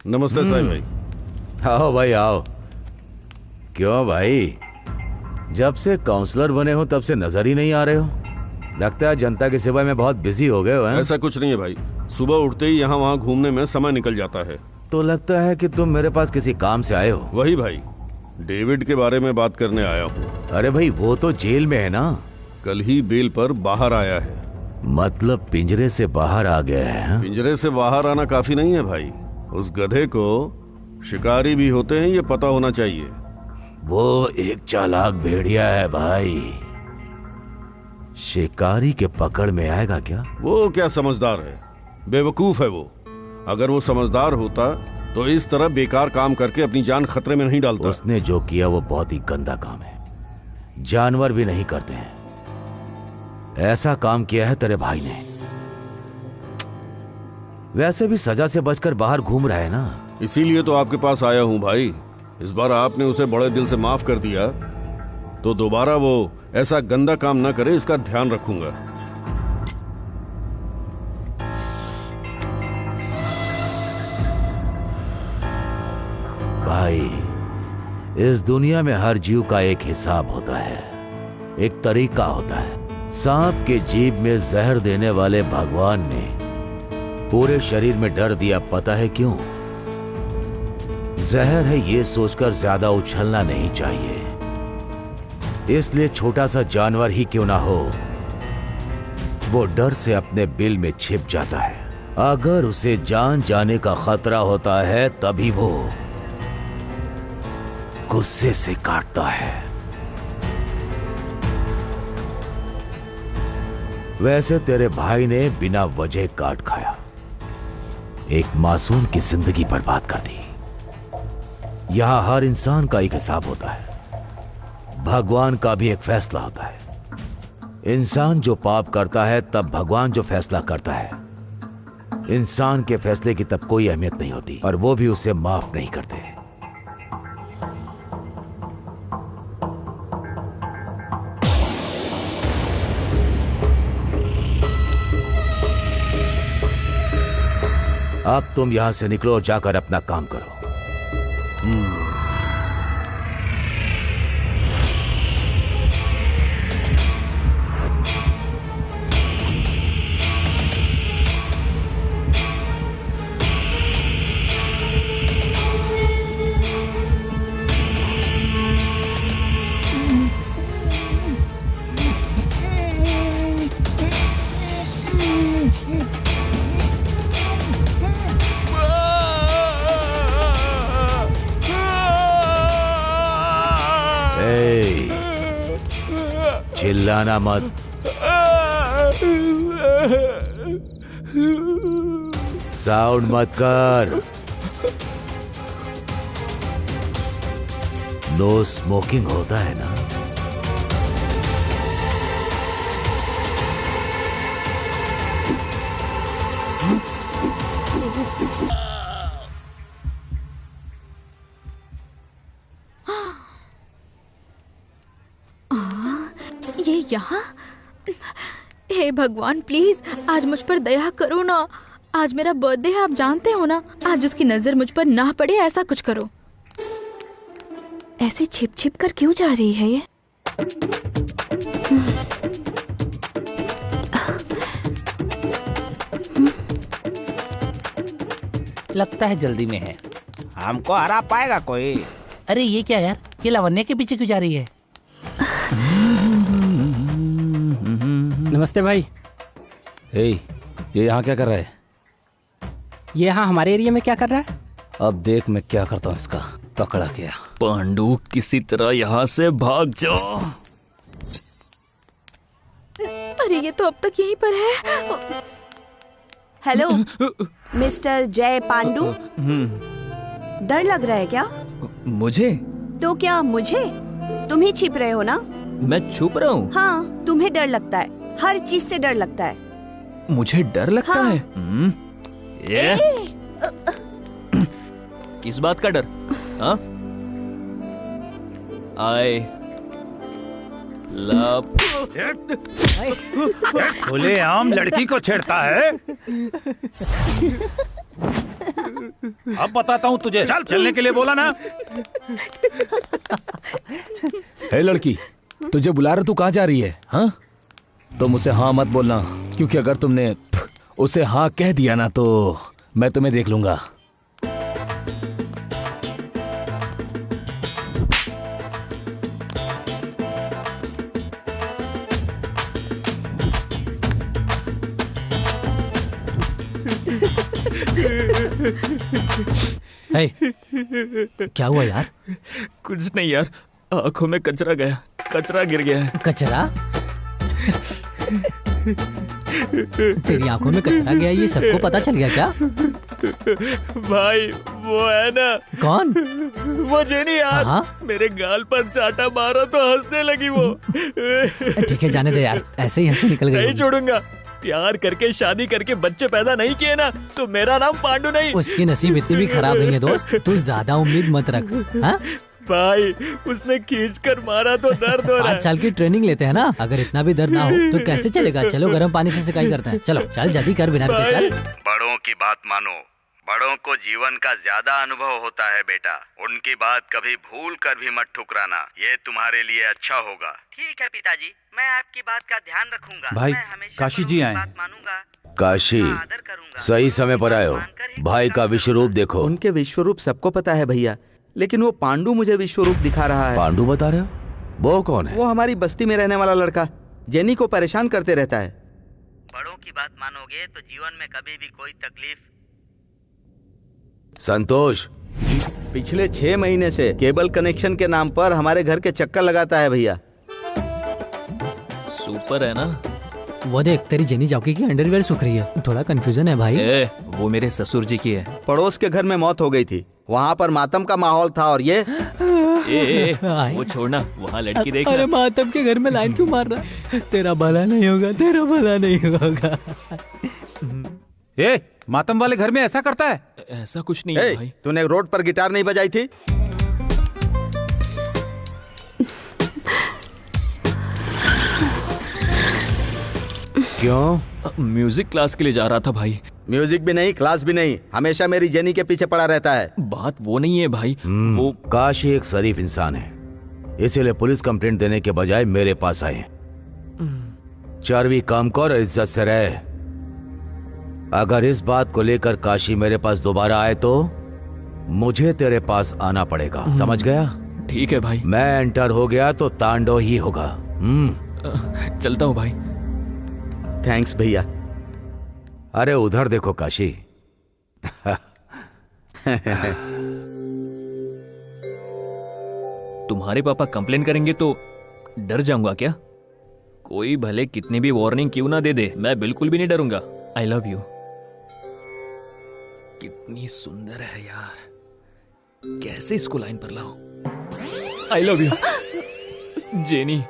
नमस्ते साई भाई। आओ भाई आओ। क्यों भाई, जब से काउंसलर बने हो तब से नजर ही नहीं आ रहे हो। लगता है जनता की सेवा में बहुत बिजी हो गए हो। ऐसा कुछ नहीं है भाई, सुबह उठते ही यहाँ वहाँ घूमने में समय निकल जाता है। तो लगता है कि तुम मेरे पास किसी काम से आए हो। वही भाई, डेविड के बारे में बात करने आया हूँ। अरे भाई वो तो जेल में है ना। कल ही बेल पर बाहर आया है। मतलब पिंजरे से बाहर आ गया है? पिंजरे से बाहर आना काफी नहीं है भाई, उस गधे को शिकारी भी होते हैं ये पता होना चाहिए। वो एक चालाक भेड़िया है भाई, शिकारी के पकड़ में आएगा क्या? वो क्या समझदार है, बेवकूफ है वो। अगर वो समझदार होता तो इस तरह बेकार काम करके अपनी जान खतरे में नहीं डालता। उसने जो किया वो बहुत ही गंदा काम है, जानवर भी नहीं करते हैं। ऐसा काम किया है तेरे भाई ने। वैसे भी सजा से बचकर बाहर घूम रहा है ना। इसीलिए तो आपके पास आया हूं भाई। इस बार आपने उसे बड़े दिल से माफ कर दिया तो दोबारा वो ऐसा गंदा काम ना करे, इसका ध्यान रखूंगा। भाई, इस दुनिया में हर जीव का एक हिसाब होता है, एक तरीका होता है। सांप के जीभ में जहर देने वाले भगवान ने पूरे शरीर में डर दिया। पता है क्यों? जहर है ये सोचकर ज्यादा उछलना नहीं चाहिए। इसलिए छोटा सा जानवर ही क्यों ना हो, वो डर से अपने बिल में छिप जाता है। अगर उसे जान जाने का खतरा होता है तभी वो गुस्से से काटता है। वैसे तेरे भाई ने बिना वजह काट खाया, एक मासूम की जिंदगी बर्बाद कर दी। यहां हर इंसान का एक हिसाब होता है, भगवान का भी एक फैसला होता है। इंसान जो पाप करता है तब भगवान जो फैसला करता है, इंसान के फैसले की तब कोई अहमियत नहीं होती और वो भी उसे माफ नहीं करते। अब तुम यहां से निकलो और जाकर अपना काम करो। चिल्लाना मत। साउंड मत कर। नो स्मोकिंग होता है ना। यहाँ? हे भगवान, प्लीज आज मुझ पर दया करो ना। आज मेरा बर्थडे है, आप जानते हो ना। आज उसकी नजर मुझ पर ना पड़े, ऐसा कुछ करो। ऐसे छिप छिप कर क्यों जा रही है ये? लगता है जल्दी में है, हमको हरा पाएगा कोई। अरे ये क्या यार, ये लावण्य के पीछे क्यों जा रही है? नमस्ते भाई। हे, ये यहाँ क्या कर रहा है? ये यहाँ हमारे एरिया में क्या कर रहा है? अब देख मैं क्या करता हूँ इसका। पकड़ा गया। पांडु, किसी तरह यहाँ से भाग जाओ। अरे ये तो अब तक यहीं पर है। हेलो मिस्टर जय पांडु। डर लग रहा है क्या? मुझे? तो क्या मुझे? तुम ही छिप रहे हो ना? मैं छुप रहा हूँ? हाँ, तुम्हें डर लगता है, हर चीज से डर लगता है। मुझे डर लगता हाँ। है? ये किस बात का डर? हाँ? I love खुलेआम लड़की को छेड़ता है। अब बताता हूँ तुझे, चल चलने के लिए बोला ना। हे लड़की, तुझे बुला रहा, तू कहाँ जा रही है? हाँ, तुम उसे हाँ मत बोलना, क्योंकि अगर तुमने उसे हाँ कह दिया ना तो मैं तुम्हें देख लूंगा। हे, क्या हुआ यार? कुछ नहीं यार, आंखों में कचरा गया, कचरा गिर गया है। कचरा? तेरी आंखों में कचरा गया, ये सबको पता चल गया क्या? भाई वो है ना। कौन? वो जेनी यार। हाँ? मेरे गाल पर चाटा मारा तो हंसने लगी वो। ठीक है, जाने दे यार, ऐसे ही हंसी निकल गई। नहीं छोड़ूंगा। प्यार करके शादी करके बच्चे पैदा नहीं किए ना तो मेरा नाम पांडु नहीं। उसकी नसीब इतनी भी खराब नहीं है दोस्त, तू ज्यादा उम्मीद मत रख। हाँ? भाई उसने खींचकर मारा तो दर्द हो रहा है। 5 साल की ट्रेनिंग लेते हैं ना, अगर इतना भी दर्द ना हो तो कैसे चलेगा? चलो गर्म पानी से सिकाई करते हैं। चलो चल जल्दी कर, बिना रुके चल। बड़ों की बात मानो, बड़ों को जीवन का ज्यादा अनुभव होता है बेटा। उनकी बात कभी भूल कर भी मत ठुकराना, ये तुम्हारे लिए अच्छा होगा। ठीक है पिताजी, मैं आपकी बात का ध्यान रखूंगा। भाई काशी जी आए। काशी, सही समय पर आए हो। भाई का विश्वरूप देखो। उनके विश्वरूप सबको पता है भैया, लेकिन वो पांडु मुझे विश्वरूप दिखा रहा है। पांडु बता रहे हो? वो कौन है? वो हमारी बस्ती में रहने वाला लड़का, जेनी को परेशान करते रहता है। बड़ों की बात मानोगे तो जीवन में कभी भी कोई तकलीफ। संतोष पिछले 6 महीने से केबल कनेक्शन के नाम पर हमारे घर के चक्कर लगाता है भैया। सुपर है ना? वो देख, तेरी जेनी जॉकी की अंडरवियर सूख रही है। थोड़ा कंफ्यूजन है भाई। वो मेरे ससुर जी की है। पड़ोस के घर में मौत हो गई थी, वहाँ पर मातम का माहौल था और ये वो छोड़ना, वहाँ लड़की देख। अरे मातम के घर में लाइन क्यों मार रहा है? तेरा भला नहीं होगा, तेरा भला नहीं होगा। मातम वाले घर में ऐसा करता है? ऐसा कुछ नहीं है भाई। तूने रोड पर गिटार नहीं बजाई थी? क्यों? म्यूजिक क्लास के लिए जा रहा था भाई। म्यूजिक भी नहीं, क्लास भी नहीं, हमेशा मेरी जेनी के पीछे पड़ा रहता है। बात वो नहीं है भाई। वो काशी एक शरीफ इंसान है, इसीलिए पुलिस कंप्लेंट देने के बजाय मेरे पास आए। चर्बी कम कर, इज्जत से रहे। अगर इस बात को लेकर काशी मेरे पास दोबारा आए तो मुझे तेरे पास आना पड़ेगा, समझ गया? ठीक है भाई। मैं एंटर हो गया तो तांडव ही होगा। चलता हूँ भाई। थैंक्स भैया। अरे उधर देखो काशी। तुम्हारे पापा कंप्लेन करेंगे तो डर जाऊंगा क्या? कोई भले कितनी भी वार्निंग क्यों ना दे दे, मैं बिल्कुल भी नहीं डरूंगा। आई लव यू। कितनी सुंदर है यार, कैसे इसको लाइन पर लाओ। आई लव यू। जेनी,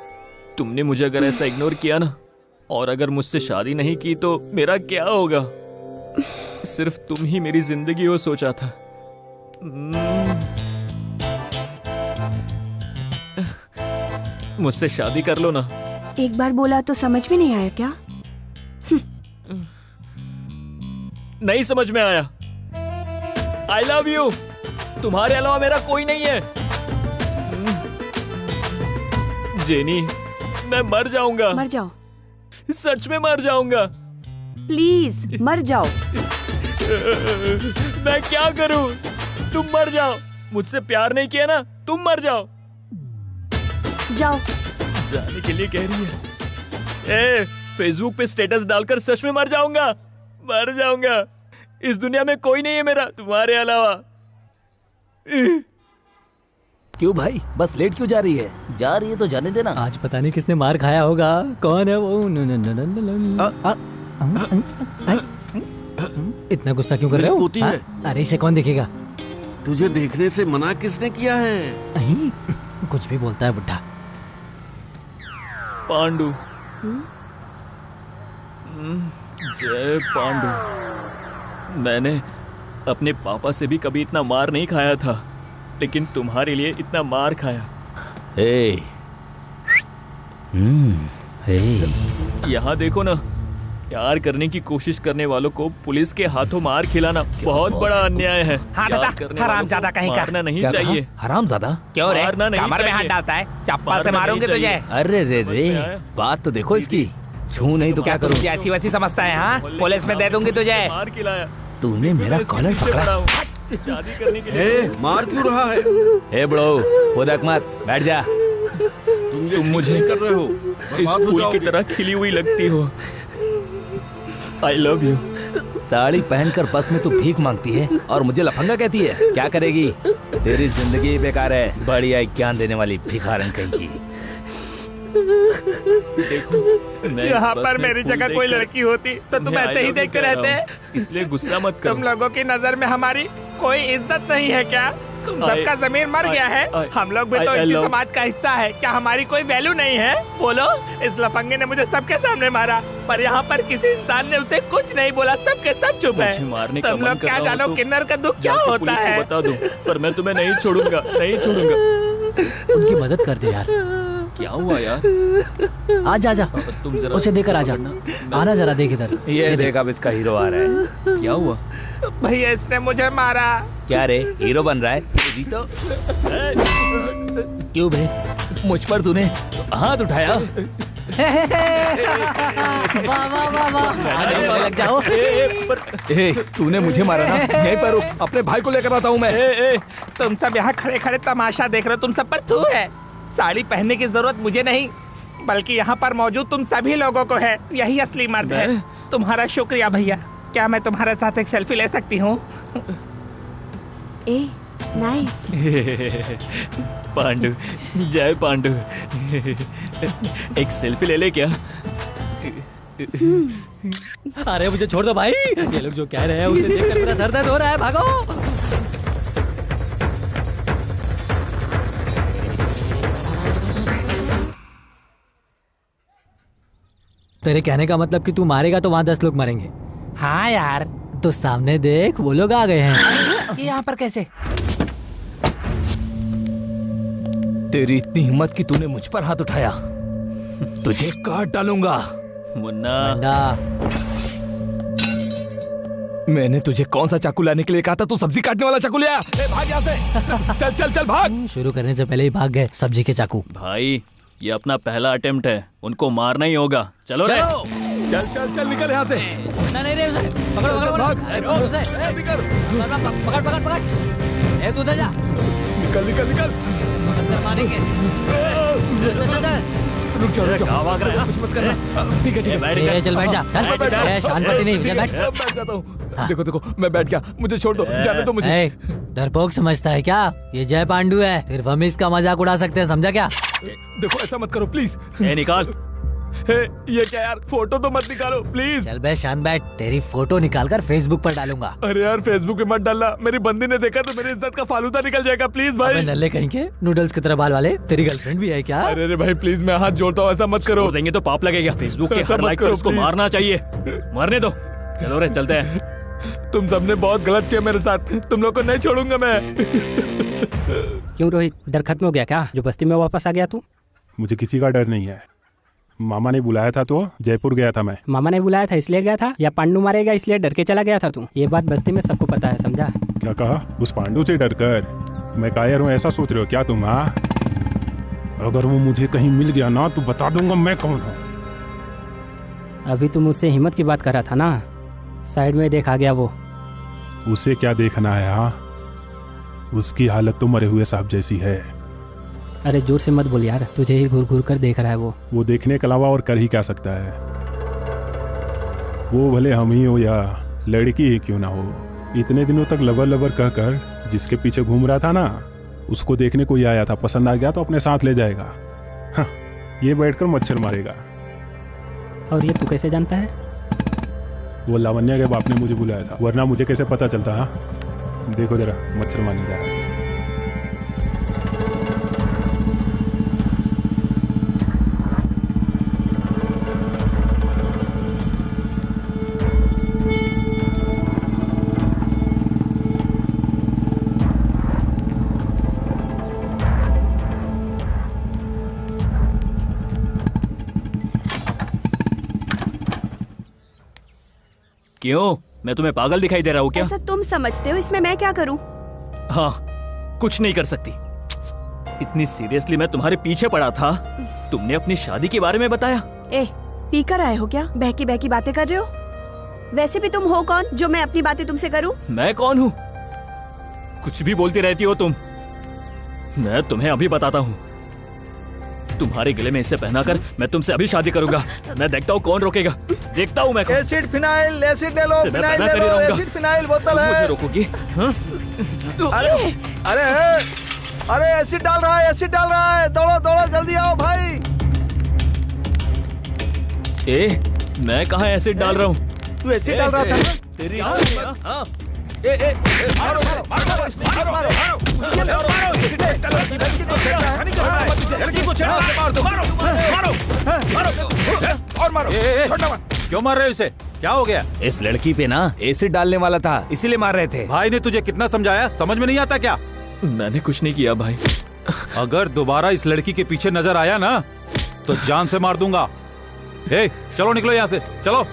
तुमने मुझे अगर ऐसा इग्नोर किया ना, और अगर मुझसे शादी नहीं की तो मेरा क्या होगा? सिर्फ तुम ही मेरी जिंदगी हो सोचा था। मुझसे शादी कर लो ना। एक बार बोला तो समझ में नहीं आया क्या? नहीं समझ में आया। आई लव यू। तुम्हारे अलावा मेरा कोई नहीं है। जेनी, मैं मर जाऊंगा। मर जाओ। सच में मर जाऊंगा। प्लीज मर जाओ। मैं क्या करूं? तुम मर जाओ। मुझसे प्यार नहीं किया ना, तुम मर जाओ। जाओ। जाने के लिए कह रही है। फेसबुक पे स्टेटस डालकर सच में मर जाऊंगा। मर जाऊंगा। इस दुनिया में कोई नहीं है मेरा तुम्हारे अलावा। क्यों भाई, बस लेट क्यों जा रही है? जा रही है तो जाने देना। आज पता नहीं किसने मार खाया होगा। कौन है वो? इतना गुस्सा क्यों कर रहे हो? अरे इसे कौन देखेगा? तुझे देखने से मना किसने किया है? नहीं, कुछ भी बोलता है बुड्ढा। पांडु, जय पांडु। मैंने अपने पापा से भी कभी इतना मार नहीं खाया था, लेकिन तुम्हारे लिए इतना मार खाया। यहाँ देखो ना, प्यार करने की कोशिश करने वालों को पुलिस के हाथों मार खिलाना बहुत बड़ा अन्याय है। हाँ दादा, हरामजादा कहीं का। मारना नहीं चाहिए। हरामजादा? क्यों रे? मारना नहीं कमर में हाथ डालता है, चप्पल से मारूंगी तुझे। अरे रे रे, बात तो देखो इसकी। छू नहीं तो क्या करूं? ऐसी वैसी समझता है? हाँ, पुलिस में दे दूंगी तुझे। मार खिलाया। तूने मेरा कॉलर पकड़ा। शादी करने के लिए मार क्यों रहा है? हे ब्रो, खुदक मत, बैठ जा। तुम मुझे कर रहे हो, इस फूल की तरह खिली हुई लगती हो। I love you। साड़ी पहनकर बस में तू भीख मांगती है और मुझे लफंगा कहती है। क्या करेगी? तेरी जिंदगी बेकार है, बढ़िया ज्ञान देने वाली भिखारन कहीं। यहाँ पर मेरी जगह कोई लड़की होती तो तुम ऐसे ही देखते रहते। इसलिए गुस्सा मत करो। तुम लोगों की नजर में हमारी कोई इज्जत नहीं है क्या? तुम सबका जमीर मर गया है। हम लोग भी तो इसी समाज का हिस्सा है। क्या हमारी कोई वैल्यू नहीं है? बोलो। इस लफंगे ने मुझे सबके सामने मारा, पर यहाँ पर किसी इंसान ने उसे कुछ नहीं बोला। सबके सब चुप है। तुम लोग क्या जानो किन्नर का दुख क्या होता है? बता दो, पर मैं तुम्हें नहीं छोड़ूंगा, नहीं छोड़ूंगा। उनकी मदद कर दे यार। क्या हुआ यार? आजा आजा, उसे देकर आजा। आना जरा, देख इधर। ये देख, अब इसका हीरो आ रहा है। क्या हुआ? भैया इसने मुझे मारा। क्या रे, हीरो बन रहा है? तो क्यों बे, मुझ पर तूने हाथ उठाया? वाह वाह वाह वाह, लग जाओ। तूने मुझे मारा ना? यहीं पर रुक, अपने भाई को लेकर आता हूँ मैं। तुम सब यहाँ खड़े खड़े तमाशा देख रहे हो, तुम सब पर थू है। साड़ी पहनने की जरूरत मुझे नहीं, बल्कि यहाँ पर मौजूद तुम सभी लोगों को है। यही असली मर्द है। तुम्हारा शुक्रिया भैया। क्या मैं तुम्हारे साथ एक सेल्फी ले सकती हूँ? नाइस। पांडु, जय पांडु। एक सेल्फी ले ले क्या? अरे मुझे छोड़ दो भाई, ये लोग जो कह रहे हैं उसे देखकर मेरा सर दर्द हो रहा है। भागो। तेरे कहने का मतलब कि तू मारेगा तो वहाँ 10 लोग मरेंगे। हाँ यार, तो सामने देख, वो लोग आ गए हैं। ये यहाँ पर कैसे? तेरी इतनी हिम्मत कि तूने मुझ पर हाथ उठाया, तुझे काट डालूंगा। मुन्ना, मैंने तुझे कौन सा चाकू लाने के लिए कहा था? तू सब्जी काटने वाला चाकू ले आया। भाग यहाँ से। चल चल चल भाग। शुरू करने से पहले ही भाग गए सब्जी के चाकू। भाई, ये अपना पहला अटेम्प्ट है, उनको मारना ही होगा। चलो रे। चल चल चल, निकल यहाँ से। नहीं रे, उसे पकड़ पकड़ उसे। पकड़ पकड़ पकड़। ए तू उधर जा। निकल निकल निकल। मारेंगे। रुक जाओ, भाग रहा है। कुछ मत करना। ठीक है ठीक है, चल बैठ जा। शान पट्टी नहीं, चल बैठ। बैठ जाता हूँ। देखो देखो, मैं बैठ गया, मुझे छोड़ दो, जाने दो मुझे। डरपोक समझता है क्या? ये जय पांडु है, सिर्फ हम इसका मजाक उड़ा सकते हैं, समझा क्या? देखो ऐसा मत करो प्लीज। निकाल। ये क्या यार, फोटो तो मत निकालो प्लीज। चल बे शान बैठ, तेरी फोटो निकाल कर फेसबुक पर डालूंगा। अरे यार, फेसबुक पे मत डालना, मेरी बंदी ने देखा तो मेरी इज्जत का फालूदा निकल जाएगा। प्लीज भाई। नल्ले कहीं के, नूडल्स की तरह बाल वाले। तेरी गर्लफ्रेंड भी है क्या? अरे भाई प्लीज, मैं हाथ जोड़ता हूँ, ऐसा मत करो। देंगे तो पाप लगेगा। फेसबुक के हर लाइक पर उसको मारना चाहिए। मरने दो। चलो रे, चलते हैं। तुम सबने बहुत गलत किया मेरे साथ, तुम लोग को नहीं छोड़ूंगा मैं। क्यों रोहित, डर खत्म हो गया क्या जो बस्ती में वापस आ गया तू? मुझे किसी का डर नहीं है। मामा ने बुलाया था तो जयपुर गया था मैं। मामा ने बुलाया था इसलिए गया था, या पांडु मारेगा इसलिए डर के चला गया था तू? ये बात बस्ती में सबको पता है, समझा? क्या कहा? उस पांडु से डर कर मैं कायर हूँ ऐसा सोच रहे हो क्या तुम? हाँ, अगर वो मुझे कहीं मिल गया ना तो बता दूंगा मैं कौन हूँ। अभी तुम मुझसे हिम्मत की बात कर रहा था ना, साइड में देख आ गया वो। उसे क्या देखना है? हाँ, उसकी हालत तो मरे हुए सांप जैसी है। अरे जोर से मत बोल यार, तुझे ही घूर घूर कर देख रहा है वो। वो देखने के अलावा और कर ही क्या सकता है? वो भले हम ही हो या लड़की ही क्यों ना हो, इतने दिनों तक लवर लवर कहकर जिसके पीछे घूम रहा था ना, उसको देखने कोई आया था, पसंद आ गया तो अपने साथ ले जाएगा। हाँ, ये बैठकर मच्छर मारेगा। और ये तू कैसे जानता है? वो लावण्या के बाप ने मुझे बुलाया था, वरना मुझे कैसे पता चलता? हाँ, देखो जरा मच्छर मारने जा रहा है। क्यों? मैं तुम्हें पागल दिखाई दे रहा हूँ क्या? ऐसा तुम समझते हो, इसमें मैं क्या करूं? हाँ, कुछ नहीं कर सकती। इतनी सीरियसली मैं तुम्हारे पीछे पड़ा था, तुमने अपनी शादी के बारे में बताया। ए, पी कर आए हो क्या? बहकी बहकी बातें कर रहे हो? वैसे भी तुम हो कौन जो मैं अपनी बातें तुमसे करूं? मैं कौन हूँ? कुछ भी बोलती रहती हो तुम। मैं तुम्हें अभी बताता हूँ। तुम्हारे गले में इसे पहनाकर मैं तुमसे अभी शादी करूंगा। मैं देखता हूँ कौन रोकेगा। देखता हूँ मैं। एसिड फिनाइल, एसिड ले लो, फिनाइल ले लो, एसिड फिनाइल बोतल है। मुझे रोकोगी? हाँ? अरे अरे अरे एसिड डाल रहा है, एसिड डाल रहा है। दौड़ो दौड़ो जल्दी आओ भाई। ए, मैं कहाँ एसिड डाल रहा हूँ? तू एसिड डाल रहा था ना? तेरी मारो मारो मारो मारो लड़की को छेड़ा मार दो, मारो मारो मारो और मारो। छोड़ना मत। क्यों मार रहे हो इसे? क्या हो गया? इस लड़की पे ना एसिड डालने वाला था, इसीलिए मार रहे थे। भाई ने तुझे कितना समझाया, समझ में नहीं आता क्या? मैंने कुछ नहीं किया भाई। अगर दोबारा इस लड़की के पीछे नजर आया ना तो जान से मार दूंगा। ए, चलो निकलो यहाँ से, चलो।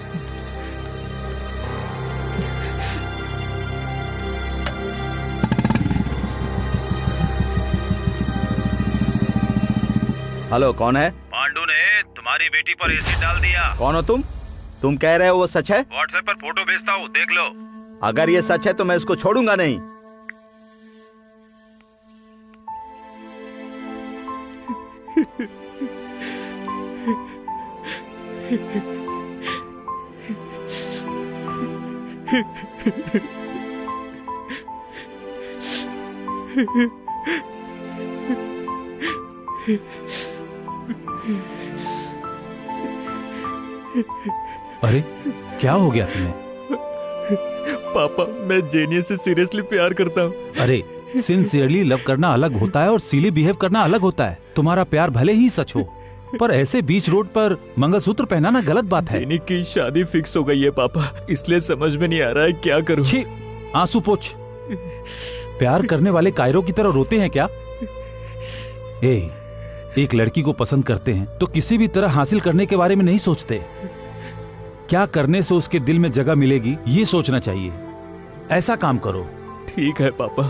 हेलो, कौन है? पांडु ने तुम्हारी बेटी पर एसिड डाल दिया। कौन हो तुम? तुम कह रहे हो वो सच है? व्हाट्सएप पर फोटो भेजता हूँ, देख लो। अगर ये सच है तो मैं इसको छोड़ूंगा नहीं। अरे क्या हो गया तुम्हें? पापा, मैं जेनिया से सीरियसली प्यार करता हूँ। अरे सिंसियरली लव करना अलग होता है और सिली बिहेव करना अलग होता है। तुम्हारा प्यार भले ही सच हो, पर ऐसे बीच रोड पर मंगलसूत्र पहनाना गलत बात है। जेनी की शादी फिक्स हो गई है पापा, इसलिए समझ में नहीं आ रहा है क्या करूं। छी, आंसू पोंछ। प्यार करने वाले कायरों की तरह रोते हैं क्या? एक लड़की को पसंद करते हैं तो किसी भी तरह हासिल करने के बारे में नहीं सोचते। क्या करने से उसके दिल में जगह मिलेगी ये सोचना चाहिए। ऐसा काम करो। ठीक है पापा।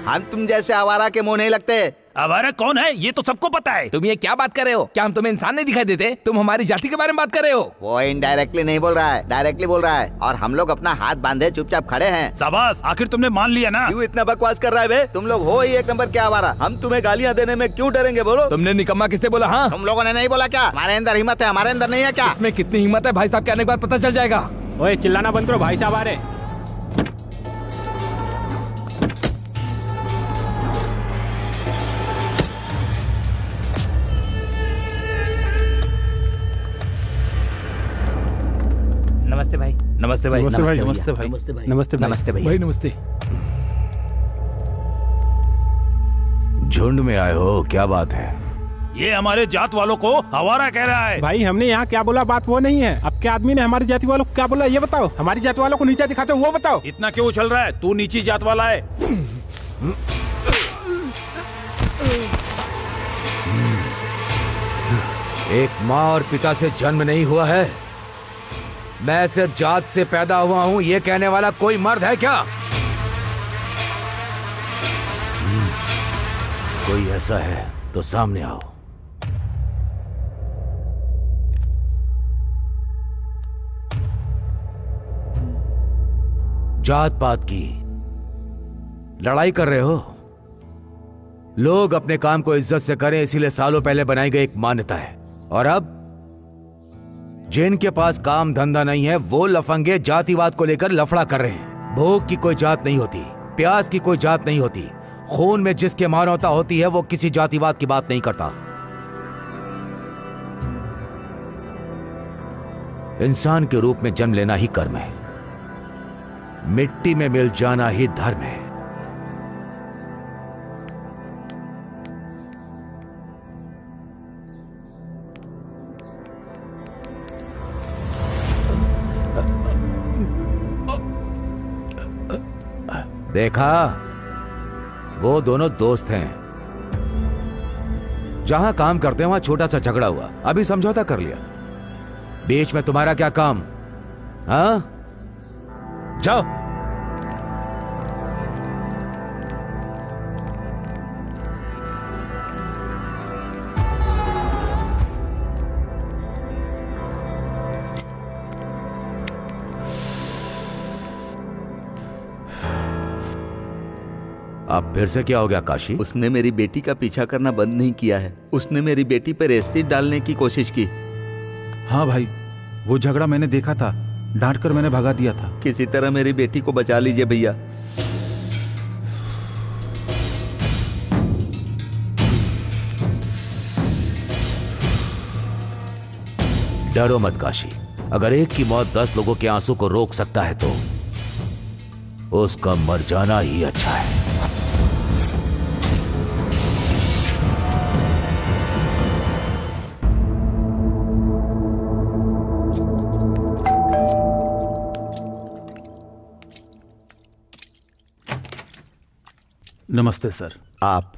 हम तुम जैसे आवारा के मुंह नहीं लगते। आवारा कौन है ये तो सबको पता है। तुम ये क्या बात कर रहे हो? क्या हम तुम्हें इंसान नहीं दिखाई देते? तुम हमारी जाति के बारे में बात कर रहे हो? वो इनडायरेक्टली नहीं बोल रहा है, डायरेक्टली बोल रहा है। और हम लोग अपना हाथ बांधे चुपचाप खड़े हैं। शाबाश, आखिर तुमने मान लिया ना। क्यों इतना बकवास कर रहा है बे? तुम लोग हो ही एक नंबर के आवारा। हम तुम्हें गालियाँ देने में क्यों डरेंगे बोलो? तुमने निकम्मा किससे बोला? हाँ, तुम लोगों ने नहीं बोला क्या? हमारे अंदर हिम्मत है, हमारे अंदर नहीं है क्या? इसमें कितनी हिम्मत है भाई साहब के आने के बाद पता चल जाएगा। ओए चिल्लाना बंद करो, भाई साहब आ रहे। नमस्ते भाई। नमस्ते भाई। नमस्ते भाई। नमस्ते भाई। नमस्ते भाई। नमस्ते भाई नमस्ते। झुंड में आए हो, क्या बात है? ये हमारे जात वालों को आवारा कह रहा है। भाई हमने यहाँ क्या बोला, बात वो नहीं है। अब क्या आदमी ने हमारी जाति वालों को क्या बोला ये बताओ। हमारी जाति वालों को नीचा दिखाते हो वो बताओ। इतना क्यों उछल रहा है? तू नीची जात वाला है। एक माँ और पिता से जन्म नहीं हुआ है, मैं सिर्फ जात से पैदा हुआ हूं, ये कहने वाला कोई मर्द है क्या? कोई ऐसा है तो सामने आओ। जात पात की लड़ाई कर रहे हो? लोग अपने काम को इज्जत से करें इसीलिए सालों पहले बनाई गई एक मान्यता है। और अब जिनके पास काम धंधा नहीं है वो लफंगे जातिवाद को लेकर लफड़ा कर रहे हैं। भूख की कोई जात नहीं होती, प्यास की कोई जात नहीं होती। खून में जिसके मानवता होती है वो किसी जातिवाद की बात नहीं करता। इंसान के रूप में जन्म लेना ही कर्म है, मिट्टी में मिल जाना ही धर्म है। देखा, वो दोनों दोस्त हैं। जहां काम करते हैं वहां छोटा सा झगड़ा हुआ, अभी समझौता कर लिया। बीच में तुम्हारा क्या काम? हाँ, जाओ। अब फिर से क्या हो गया काशी? उसने मेरी बेटी का पीछा करना बंद नहीं किया है। उसने मेरी बेटी पर एसिड डालने की कोशिश की। हाँ भाई, वो झगड़ा मैंने देखा था, डांट कर मैंने भगा दिया था। किसी तरह मेरी बेटी को बचा लीजिए भैया। डरो मत काशी, अगर एक की मौत 10 लोगों के आंसू को रोक सकता है तो उसका मर जाना ही अच्छा है। नमस्ते सर। आप?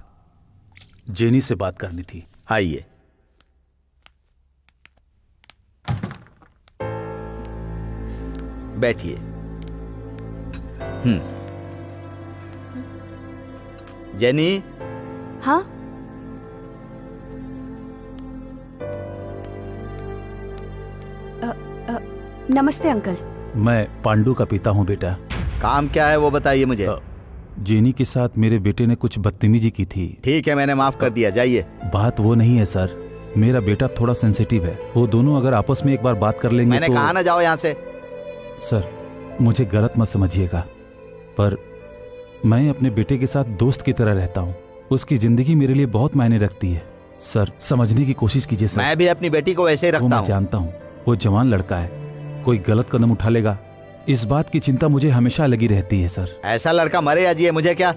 जेनी से बात करनी थी। आइए। बैठिए। जेनी। हाँ? नमस्ते अंकल। मैं पांडु का पिता हूँ बेटा। काम क्या है वो बताइए मुझे। जेनी के साथ मेरे बेटे ने कुछ बदतमीजी की थी। ठीक है, मैंने माफ कर दिया, जाइए। बात वो नहीं है सर, मेरा बेटा थोड़ा सेंसिटिव है। वो दोनों अगर आपस में एक बार बात कर लेंगे मैंने कहा ना जाओ यहाँ से। सर मुझे गलत मत समझिएगा, पर मैं अपने बेटे के साथ दोस्त की तरह रहता हूँ। उसकी जिंदगी मेरे लिए बहुत मायने रखती है। सर समझने की कोशिश कीजिए सर। मैं भी अपनी बेटी को वैसे ही रखता हूँ। मैं जानता हूँ वो जवान लड़का है, कोई गलत कदम उठा लेगा, इस बात की चिंता मुझे हमेशा लगी रहती है सर। ऐसा लड़का मरे या जिए मुझे क्या।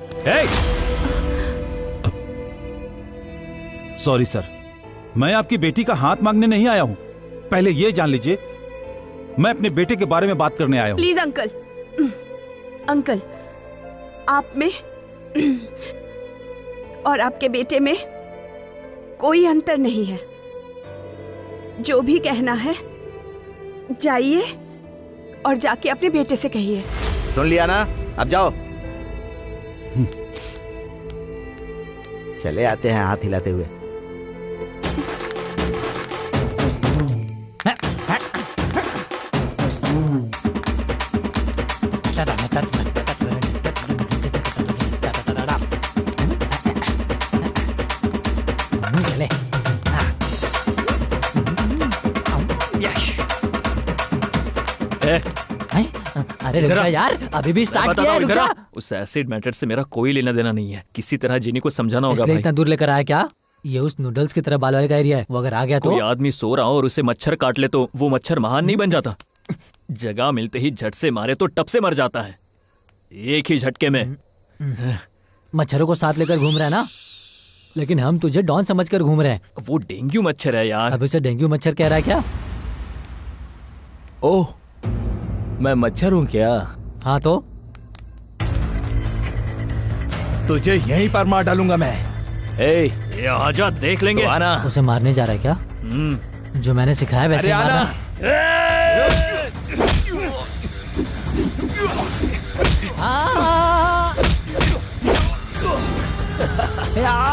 सॉरी सर, मैं आपकी बेटी का हाथ मांगने नहीं आया हूं। पहले ये जान लीजिए, मैं अपने बेटे के बारे में बात करने आया हूं। प्लीज अंकल, अंकल आप में और आपके बेटे में कोई अंतर नहीं है। जो भी कहना है जाइए और जाके अपने बेटे से कहिए। सुन लिया ना, अब जाओ। चले आते हैं हाथ हिलाते हुए। अरे रुक जा यार, अभी भी स्टार्ट किया है, रुक जा। उस एसिड मैटर से मेरा कोई लेना देना नहीं है। किसी तरह जेनी को समझाना होगा भाई। इतना दूर लेकर आया क्या? ये उस नूडल्स की तरह बाल वाले का एरिया है, वो अगर आ गया तो कोई आदमी सो रहा हो और उसे मच्छर काट ले तो वो मच्छर महान नहीं बन जाता। जगह मिलते ही झट से मारे तो टप से मर जाता है, एक ही झटके में। मच्छरों को साथ लेकर घूम रहा है ना, लेकिन हम तुझे डॉन समझकर घूम रहे हैं। वो डेंगू मच्छर है यार। अब उसे डेंगू मच्छर कह रहा है क्या? ओह, मैं मच्छर हूँ क्या? हाँ तो तुझे यहीं पर मार डालूंगा मैं। ये आजा, देख लेंगे। तो आना। उसे मारने जा रहा है क्या? जो मैंने सिखाया वैसे मारना।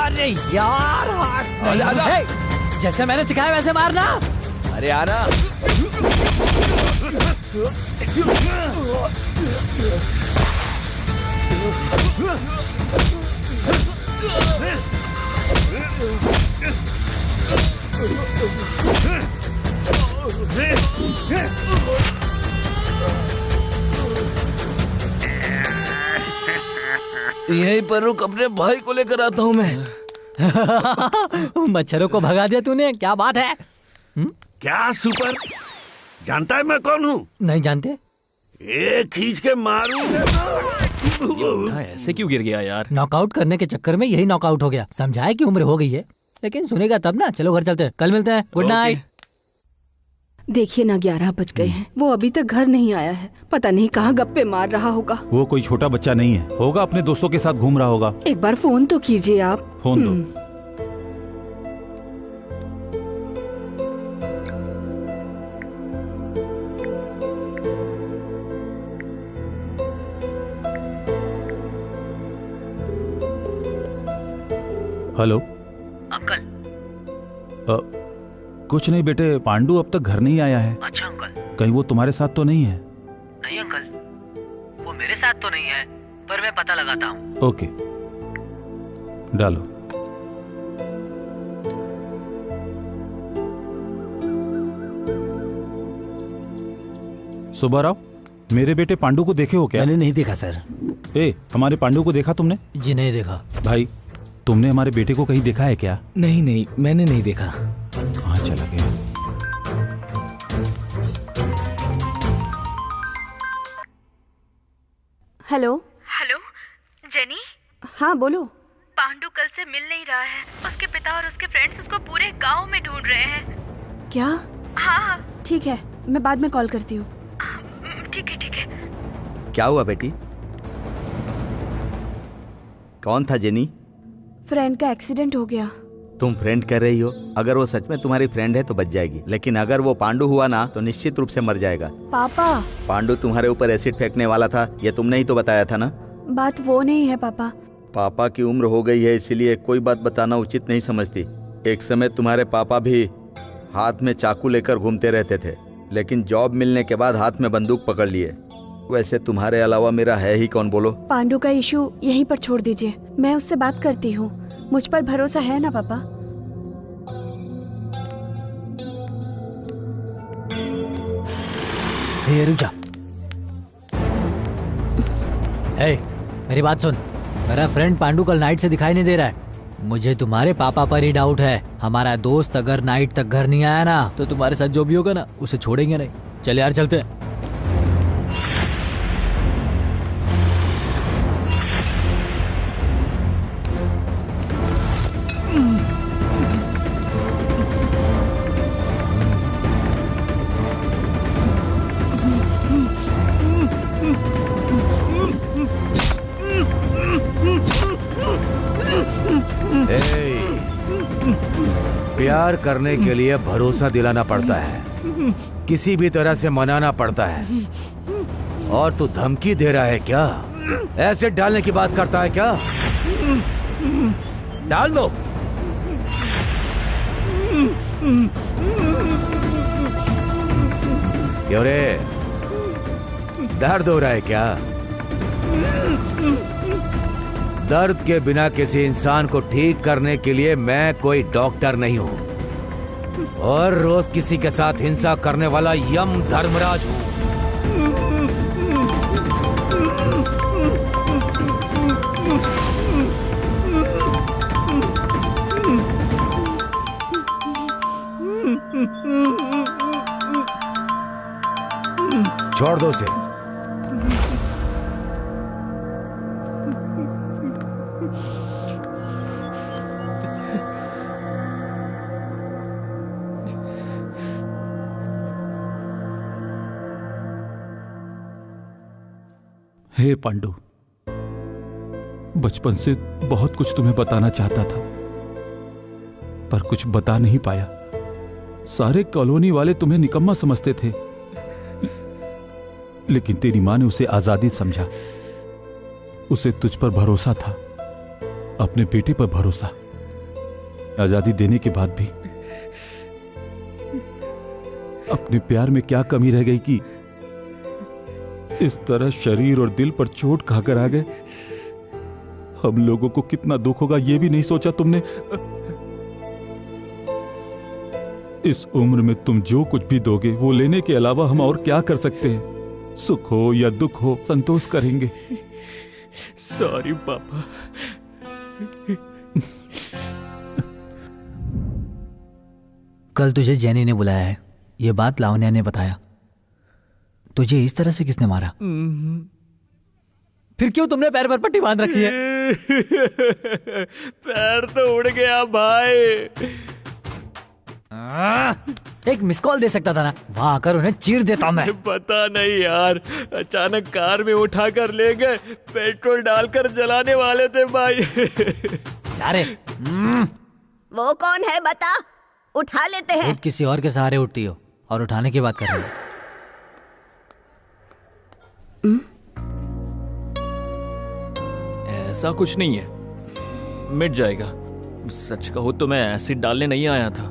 अरे यार, जैसे मैंने सिखाया वैसे मारना। अरे आना। यहीं पर रुक, अपने भाई को लेकर आता हूँ मैं। मच्छरों को भगा दिया तूने, क्या बात है? क्या सुपर, जानता है मैं कौन हूँ? नहीं जानते। एक खींच के मारूंगा। ऐसे क्यों गिर गया यार? नॉकआउट करने के चक्कर में यही नॉकआउट हो गया। समझाए कि उम्र हो गई है, लेकिन सुनेगा तब ना। चलो घर चलते हैं, कल मिलते हैं। Good night. देखिए ना 11 बज गए हैं, वो अभी तक घर नहीं आया है। पता नहीं कहाँ गप्पे मार रहा होगा। वो कोई छोटा बच्चा नहीं है, होगा अपने दोस्तों के साथ घूम रहा होगा। एक बार फोन तो कीजिए आप। फोन दो। Hello uncle. कुछ नहीं बेटे, पांडु अब तक घर नहीं आया है। अच्छा अंकल। कहीं वो तुम्हारे साथ तो नहीं है? नहीं अंकल, वो मेरे साथ तो नहीं है, पर मैं पता लगाता हूँ। ओके, डालो। सुब्बाराव, मेरे बेटे पांडु को देखे हो क्या? मैंने नहीं देखा सर। हमारे पांडु को देखा तुमने? जी नहीं देखा। भाई, तुमने हमारे बेटे को कहीं देखा है क्या? नहीं, मैंने नहीं देखा। कहाँ चला गया? हेलो। Hello jenny. हाँ बोलो। पांडु कल से मिल नहीं रहा है। उसके पिता और उसके फ्रेंड्स उसको पूरे गांव में ढूंढ रहे हैं। क्या? हाँ। ठीक है, मैं बाद में कॉल करती हूँ। ठीक है ठीक है। क्या हुआ बेटी? कौन था जेनी? फ्रेंड का एक्सीडेंट हो गया। तुम फ्रेंड कर रही हो? अगर वो सच में तुम्हारी फ्रेंड है तो बच जाएगी, लेकिन अगर वो पांडु हुआ ना तो निश्चित रूप से मर जाएगा। पापा, पांडु तुम्हारे ऊपर एसिड फेंकने वाला था, ये तुमने ही तो बताया था ना? बात वो नहीं है पापा। पापा की उम्र हो गई है, इसीलिए कोई बात बताना उचित नहीं समझती। एक समय तुम्हारे पापा भी हाथ में चाकू लेकर घूमते रहते थे, लेकिन जॉब मिलने के बाद हाथ में बंदूक पकड़ लिए। वैसे तुम्हारे अलावा मेरा है ही कौन, बोलो? पांडु का इशू यहीं पर छोड़ दीजिए, मैं उससे बात करती हूँ। मुझ पर भरोसा है ना पापा? रुक जा। मेरी बात सुन। मेरा फ्रेंड पांडु कल नाइट से दिखाई नहीं दे रहा है। मुझे तुम्हारे पापा पर ही डाउट है। हमारा दोस्त अगर नाइट तक घर नहीं आया ना तो तुम्हारे साथ जो भी होगा ना उसे छोड़ेंगे नहीं। चल यार चलते हैं। प्यार करने के लिए भरोसा दिलाना पड़ता है, किसी भी तरह से मनाना पड़ता है। और तू धमकी दे रहा है क्या? एसिड डालने की बात करता है क्या? डाल दो। क्यों रे, दर्द हो रहा है क्या? दर्द के बिना किसी इंसान को ठीक करने के लिए मैं कोई डॉक्टर नहीं हूं, और रोज किसी के साथ हिंसा करने वाला यम धर्मराज हूं। छोड़ दो उसे। हे पांडु, बचपन से बहुत कुछ तुम्हें बताना चाहता था, पर कुछ बता नहीं पाया। सारे कॉलोनी वाले तुम्हें निकम्मा समझते थे, लेकिन तेरी माँ ने उसे आजादी समझा। उसे तुझ पर भरोसा था, अपने बेटे पर भरोसा। आजादी देने के बाद भी अपने प्यार में क्या कमी रह गई कि इस तरह शरीर और दिल पर चोट खाकर आ गए। हम लोगों को कितना दुख होगा ये भी नहीं सोचा तुमने। इस उम्र में तुम जो कुछ भी दोगे वो लेने के अलावा हम और क्या कर सकते हैं? सुख हो या दुख हो, संतोष करेंगे। सॉरी पापा। कल तुझे जेनी ने बुलाया है, ये बात लावण्या ने बताया। तुझे इस तरह से किसने मारा? फिर क्यों तुमने पैर पर पट्टी बांध रखी है? पैर तो उड़ गया भाई। एक मिस कॉल दे सकता था ना, वहां आकर उन्हें चीर देता मैं। पता नहीं यार, अचानक कार में उठा कर ले गए, पेट्रोल डालकर जलाने वाले थे भाई। अरे वो कौन है बता, उठा लेते हैं। तुम किसी और के सहारे उठती हो और उठाने की बात कर रही हो। ऐसा कुछ नहीं है, मिट जाएगा। सच कहो तो मैं एसिड डालने नहीं आया था।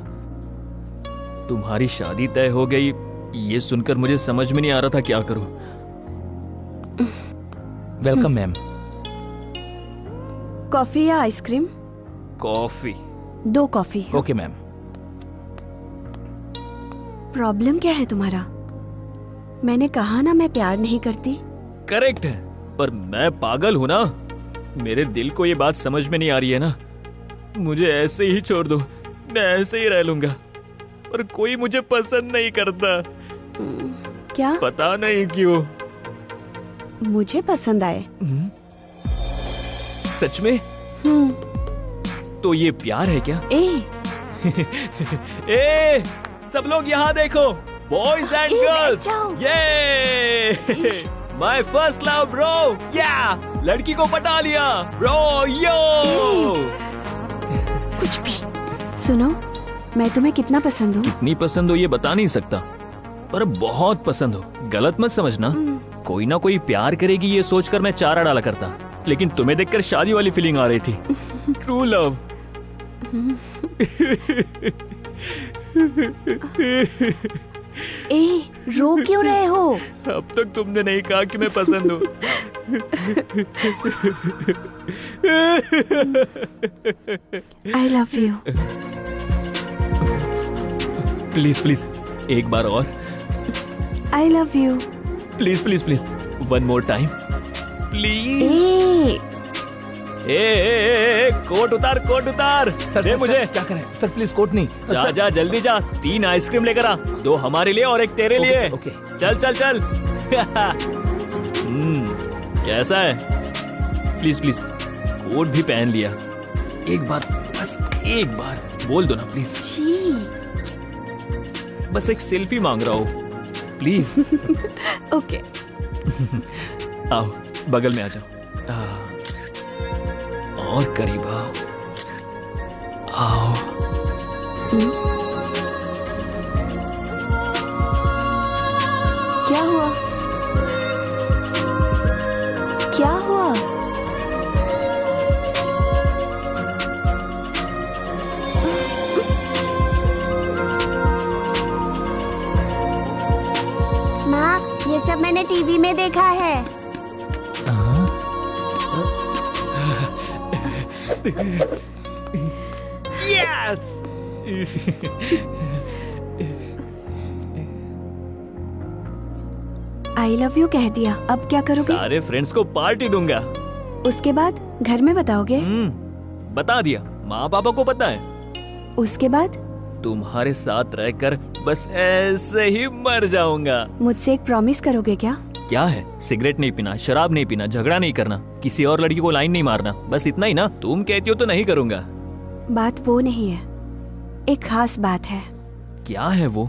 तुम्हारी शादी तय हो गई, ये सुनकर मुझे समझ में नहीं आ रहा था क्या करूं। Welcome ma'am. कॉफी या ice cream? Coffee. 2 coffee. Okay ma'am. Problem क्या है तुम्हारा? मैंने कहा ना मैं प्यार नहीं करती। करेक्ट है, पर मैं पागल हूं ना। मेरे दिल को ये बात समझ में नहीं आ रही है ना। मुझे ऐसे ही छोड़ दो, मैं ऐसे ही रह लूंगा। पर कोई मुझे पसंद नहीं करता। क्या? पता नहीं क्यों। मुझे पसंद आए? सच में? तो ये प्यार है क्या? ए, सब लोग यहाँ देखो, बॉयज एंड गर्ल्स। ये माय फर्स्ट लव ब्रो। या लड़की को पटा लिया ब्रो। यो कुछ भी। सुनो, मैं तुम्हें कितना पसंद हूँ? कितनी पसंद हो ये बता नहीं सकता, पर बहुत पसंद हो। गलत मत समझना। कोई ना कोई प्यार करेगी ये सोचकर मैं चारा डाला करता, लेकिन तुम्हें देखकर शादी वाली फीलिंग आ रही थी। True love. रो क्यों रहे हो? अब तक तुमने नहीं कहा कि मैं पसंद हूँ। I love you. Please please एक बार और। I love you. Please please please one more time please. Coat उतार, कोट उतार। सर, दे सर, मुझे। सर, क्या करें सर, प्लीज कोट नहीं। जा सर, जा जल्दी जा, 3 आइसक्रीम लेकर आ, 2 हमारे लिए और 1 तेरे ओके, लिए। ओके। चल चल चल। कैसा है? प्लीज प्लीज कोट भी पहन लिया। एक बार, बस एक बार बोल दो ना प्लीज। बस एक सेल्फी मांग रहा हूँ प्लीज। ओके। आओ बगल में आ जाओ। और करीब आओ। आओ। क्या हुआ? क्या हुआ? माँ, ये सब मैंने टीवी में देखा है। यस। आई लव यू कह दिया, अब क्या करोगे? सारे फ्रेंड्स को पार्टी दूंगा। उसके बाद घर में बताओगे? बता दिया, माँ पापा को पता है। उसके बाद? तुम्हारे साथ रहकर बस ऐसे ही मर जाऊंगा। मुझसे एक प्रॉमिस करोगे क्या? क्या है? सिगरेट नहीं पीना, शराब नहीं पीना, झगड़ा नहीं करना, किसी और लड़की को लाइन नहीं मारना, बस इतना ही ना? तुम कहती हो तो नहीं करूंगा। बात वो नहीं है, एक खास बात है। क्या है वो?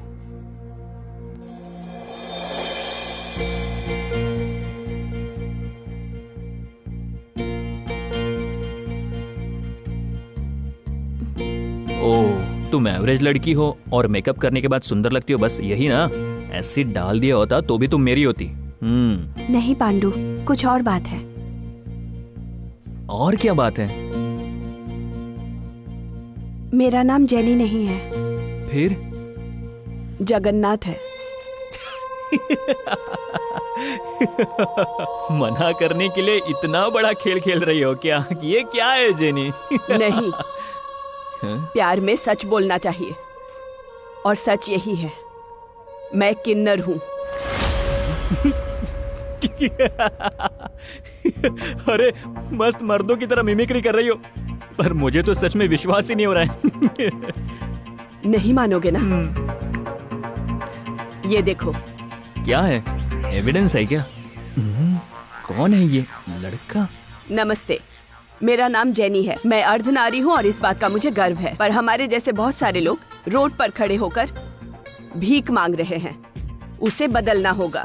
ओह, तुम एवरेज लड़की हो और मेकअप करने के बाद सुंदर लगती हो, बस यही ना? एसिड डाल दिया होता तो भी तुम मेरी होती। नहीं पांडु, कुछ और बात है। और क्या बात है? मेरा नाम जेनी नहीं है। फिर? जगन्नाथ है। मना करने के लिए इतना बड़ा खेल खेल रही हो क्या? ये क्या है जेनी? नहीं, प्यार में सच बोलना चाहिए, और सच यही है, मैं किन्नर हूँ। अरे मस्त मर्दों की तरह मिमिक्री कर रही हो, पर मुझे तो सच में विश्वास ही नहीं हो रहा है। नहीं मानोगे ना? ये देखो। क्या है? एविडेंस है क्या? कौन है ये लड़का? नमस्ते, मेरा नाम जेनी है। मैं अर्धनारी हूँ और इस बात का मुझे गर्व है। पर हमारे जैसे बहुत सारे लोग रोड पर खड़े होकर भीख मांग रहे हैं, उसे बदलना होगा।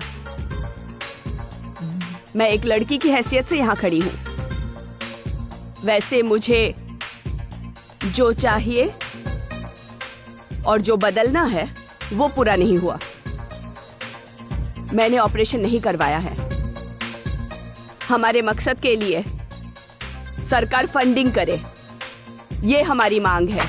मैं एक लड़की की हैसियत से यहाँ खड़ी हूँ। वैसे मुझे जो चाहिए और जो बदलना है वो पूरा नहीं हुआ। मैंने ऑपरेशन नहीं करवाया है। हमारे मकसद के लिए सरकार फंडिंग करे, ये हमारी मांग है।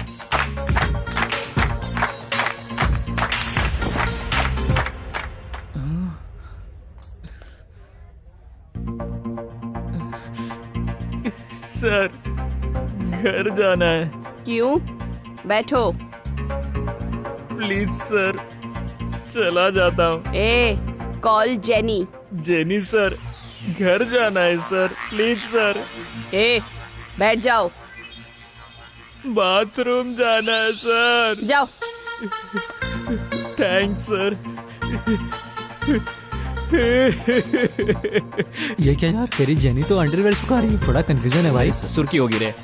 सर, घर जाना है। क्यों? बैठो। प्लीज सर, चला जाता हूँ। Call jenny. जेनी सर, घर जाना है सर, प्लीज सर। बैठ जाओ। बाथरूम जाना है सर। जाओ। Thanks sir. ये क्या यार, तेरी जेनी तो अंडरवेयर सुखा रही है। थोड़ा कंफ्यूजन है भाई। ससुर की होगी रे।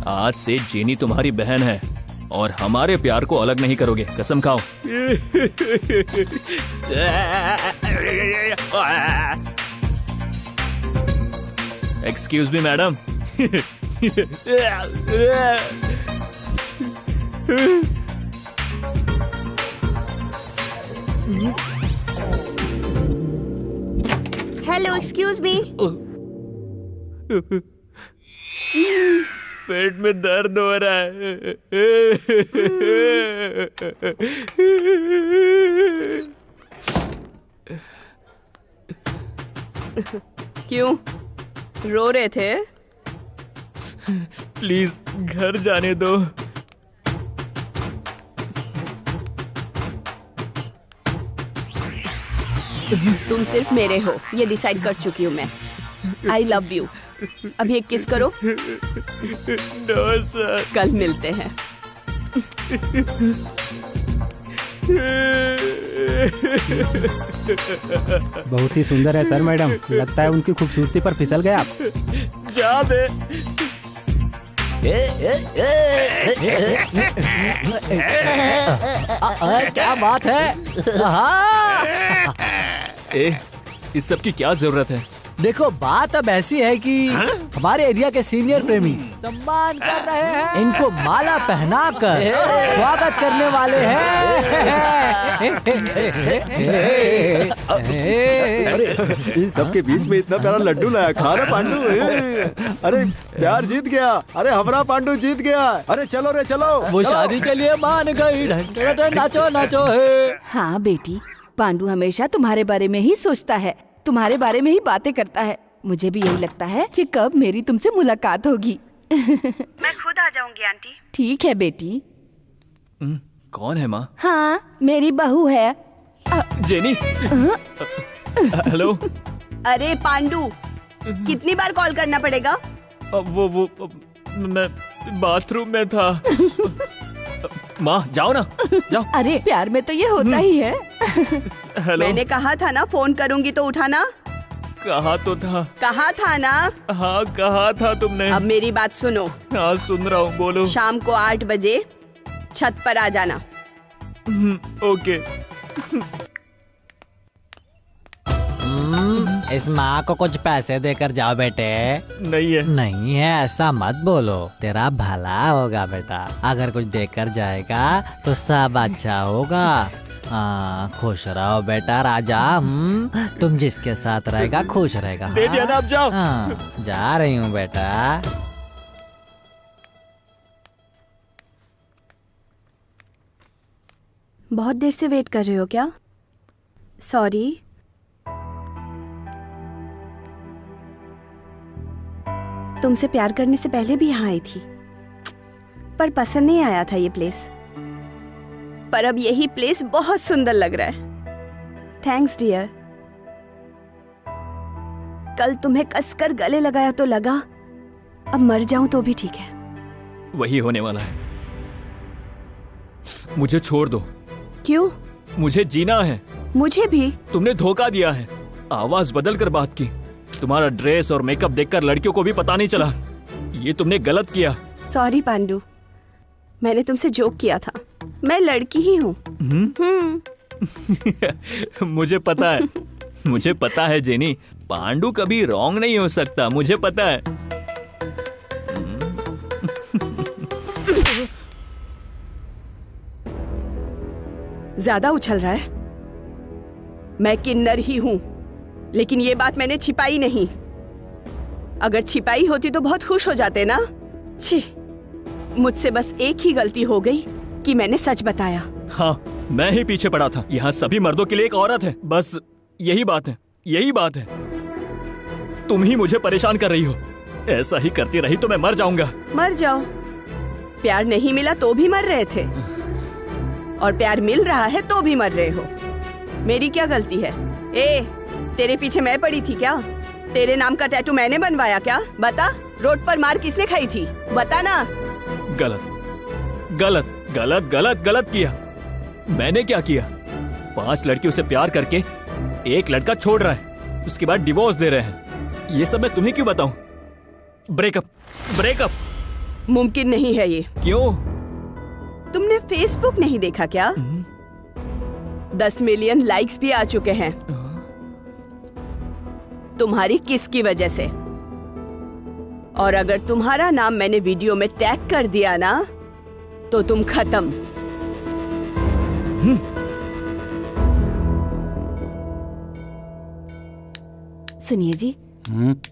आज से जेनी तुम्हारी बहन है और हमारे प्यार को अलग नहीं करोगे, कसम खाओ। Excuse me madam. Hello, excuse me. पेट में दर्द हो रहा है। क्यों रो रहे थे? प्लीज घर जाने दो। तुम सिर्फ मेरे हो, ये डिसाइड कर चुकी हूँ मैं। I love you. अभी एक किस करो। No sir. कल मिलते हैं। बहुत ही सुंदर है सर मैडम। लगता है उनकी खूबसूरती पर फिसल गए आप। जा दे। क्या बात है? इस सब की क्या जरूरत है? देखो, बात अब ऐसी है कि हमारे एरिया के सीनियर प्रेमी सम्मान कर रहे हैं। इनको माला पहनाकर स्वागत करने वाले हैं। इन सब के बीच में इतना प्यारा लड्डू लाया, खा रहा पांडू। अरे प्यार जीत गया। अरे हमारा पांडू जीत गया। अरे चलो रे चलो। वो शादी के लिए मान गई। नाचो नाचो है। हाँ बेटी, पांडू हमेशा तुम्हारे बारे में ही सोचता है, तुम्हारे बारे में ही बातें करता है। मुझे भी यही लगता है कि कब मेरी तुमसे मुलाकात होगी। मैं खुद आ जाऊंगी आंटी। ठीक है बेटी। कौन है माँ? हाँ, मेरी बहू है। जेनी। हेलो। अरे पांडू, कितनी बार कॉल करना पड़ेगा? वो मैं बाथरूम में था। माँ जाओ ना, जाओ। अरे प्यार में तो ये होता ही है। हेलो। मैंने कहा था ना फोन करूंगी तो उठाना। कहा तो था। कहा था ना? हाँ कहा था तुमने। अब मेरी बात सुनो। हाँ सुन रहा हूँ, बोलो। शाम को 8 बजे छत पर आ जाना। ओके। इस माँ को कुछ पैसे देकर जाओ बेटे। नहीं है। नहीं है ऐसा मत बोलो, तेरा भला होगा बेटा। अगर कुछ देकर जाएगा तो सब अच्छा होगा। खुश रहो बेटा राजा। तुम जिसके साथ रहेगा खुश रहेगा। दे दिया ना, अब जाओ। जा रही हूँ बेटा। बहुत देर से वेट कर रहे हो क्या? सॉरी। तुमसे प्यार करने से पहले भी यहाँ आई थी, पर पसंद नहीं आया था ये प्लेस। पर अब यही प्लेस बहुत सुंदर लग रहा है। Thanks dear. कल तुम्हें कसकर गले लगाया तो लगा अब मर जाऊं तो भी ठीक है। वही होने वाला है। मुझे छोड़ दो। क्यों? मुझे जीना है। मुझे भी। तुमने धोखा दिया है, आवाज बदल कर बात की। तुम्हारा ड्रेस और मेकअप देखकर लड़कियों को भी पता नहीं चला। ये तुमने गलत किया। सॉरी पांडू, मैंने तुमसे जोक किया था। मैं लड़की ही हूँ। मुझे पता है, मुझे पता है जेनी, पांडू कभी रॉन्ग नहीं हो सकता, मुझे पता है। ज्यादा उछल रहा है। मैं किन्नर ही हूं, लेकिन ये बात मैंने छिपाई नहीं। अगर छिपाई होती तो बहुत खुश हो जाते ना। छी, मुझसे बस एक ही गलती हो गई कि मैंने सच बताया। हाँ, मैं ही पीछे पड़ा था। यहाँ सभी मर्दों के लिए एक औरत है, बस यही बात है, यही बात है। तुम ही मुझे परेशान कर रही हो। ऐसा ही करती रही तो मैं मर जाऊंगा। मर जाओ। प्यार नहीं मिला तो भी मर रहे थे, और प्यार मिल रहा है तो भी मर रहे हो। मेरी क्या गलती है? ए, तेरे पीछे मैं पड़ी थी क्या? तेरे नाम का टैटू मैंने बनवाया क्या? बता। रोड पर मार किसने खाई थी? बता ना। गलत गलत गलत गलत गलत किया। मैंने क्या किया? 5 लड़कियों से प्यार करके एक लड़का छोड़ रहा है, उसके बाद डिवोर्स दे रहे हैं। ये सब मैं तुम्हें क्यों बताऊं? ब्रेकअप ब्रेकअप मुमकिन नहीं है ये। क्यों? तुमने फेसबुक नहीं देखा क्या? 10 मिलियन लाइक्स भी आ चुके हैं तुम्हारी किस की वजह से। और अगर तुम्हारा नाम मैंने वीडियो में टैग कर दिया ना, तो तुम खत्म। सुनिए जी,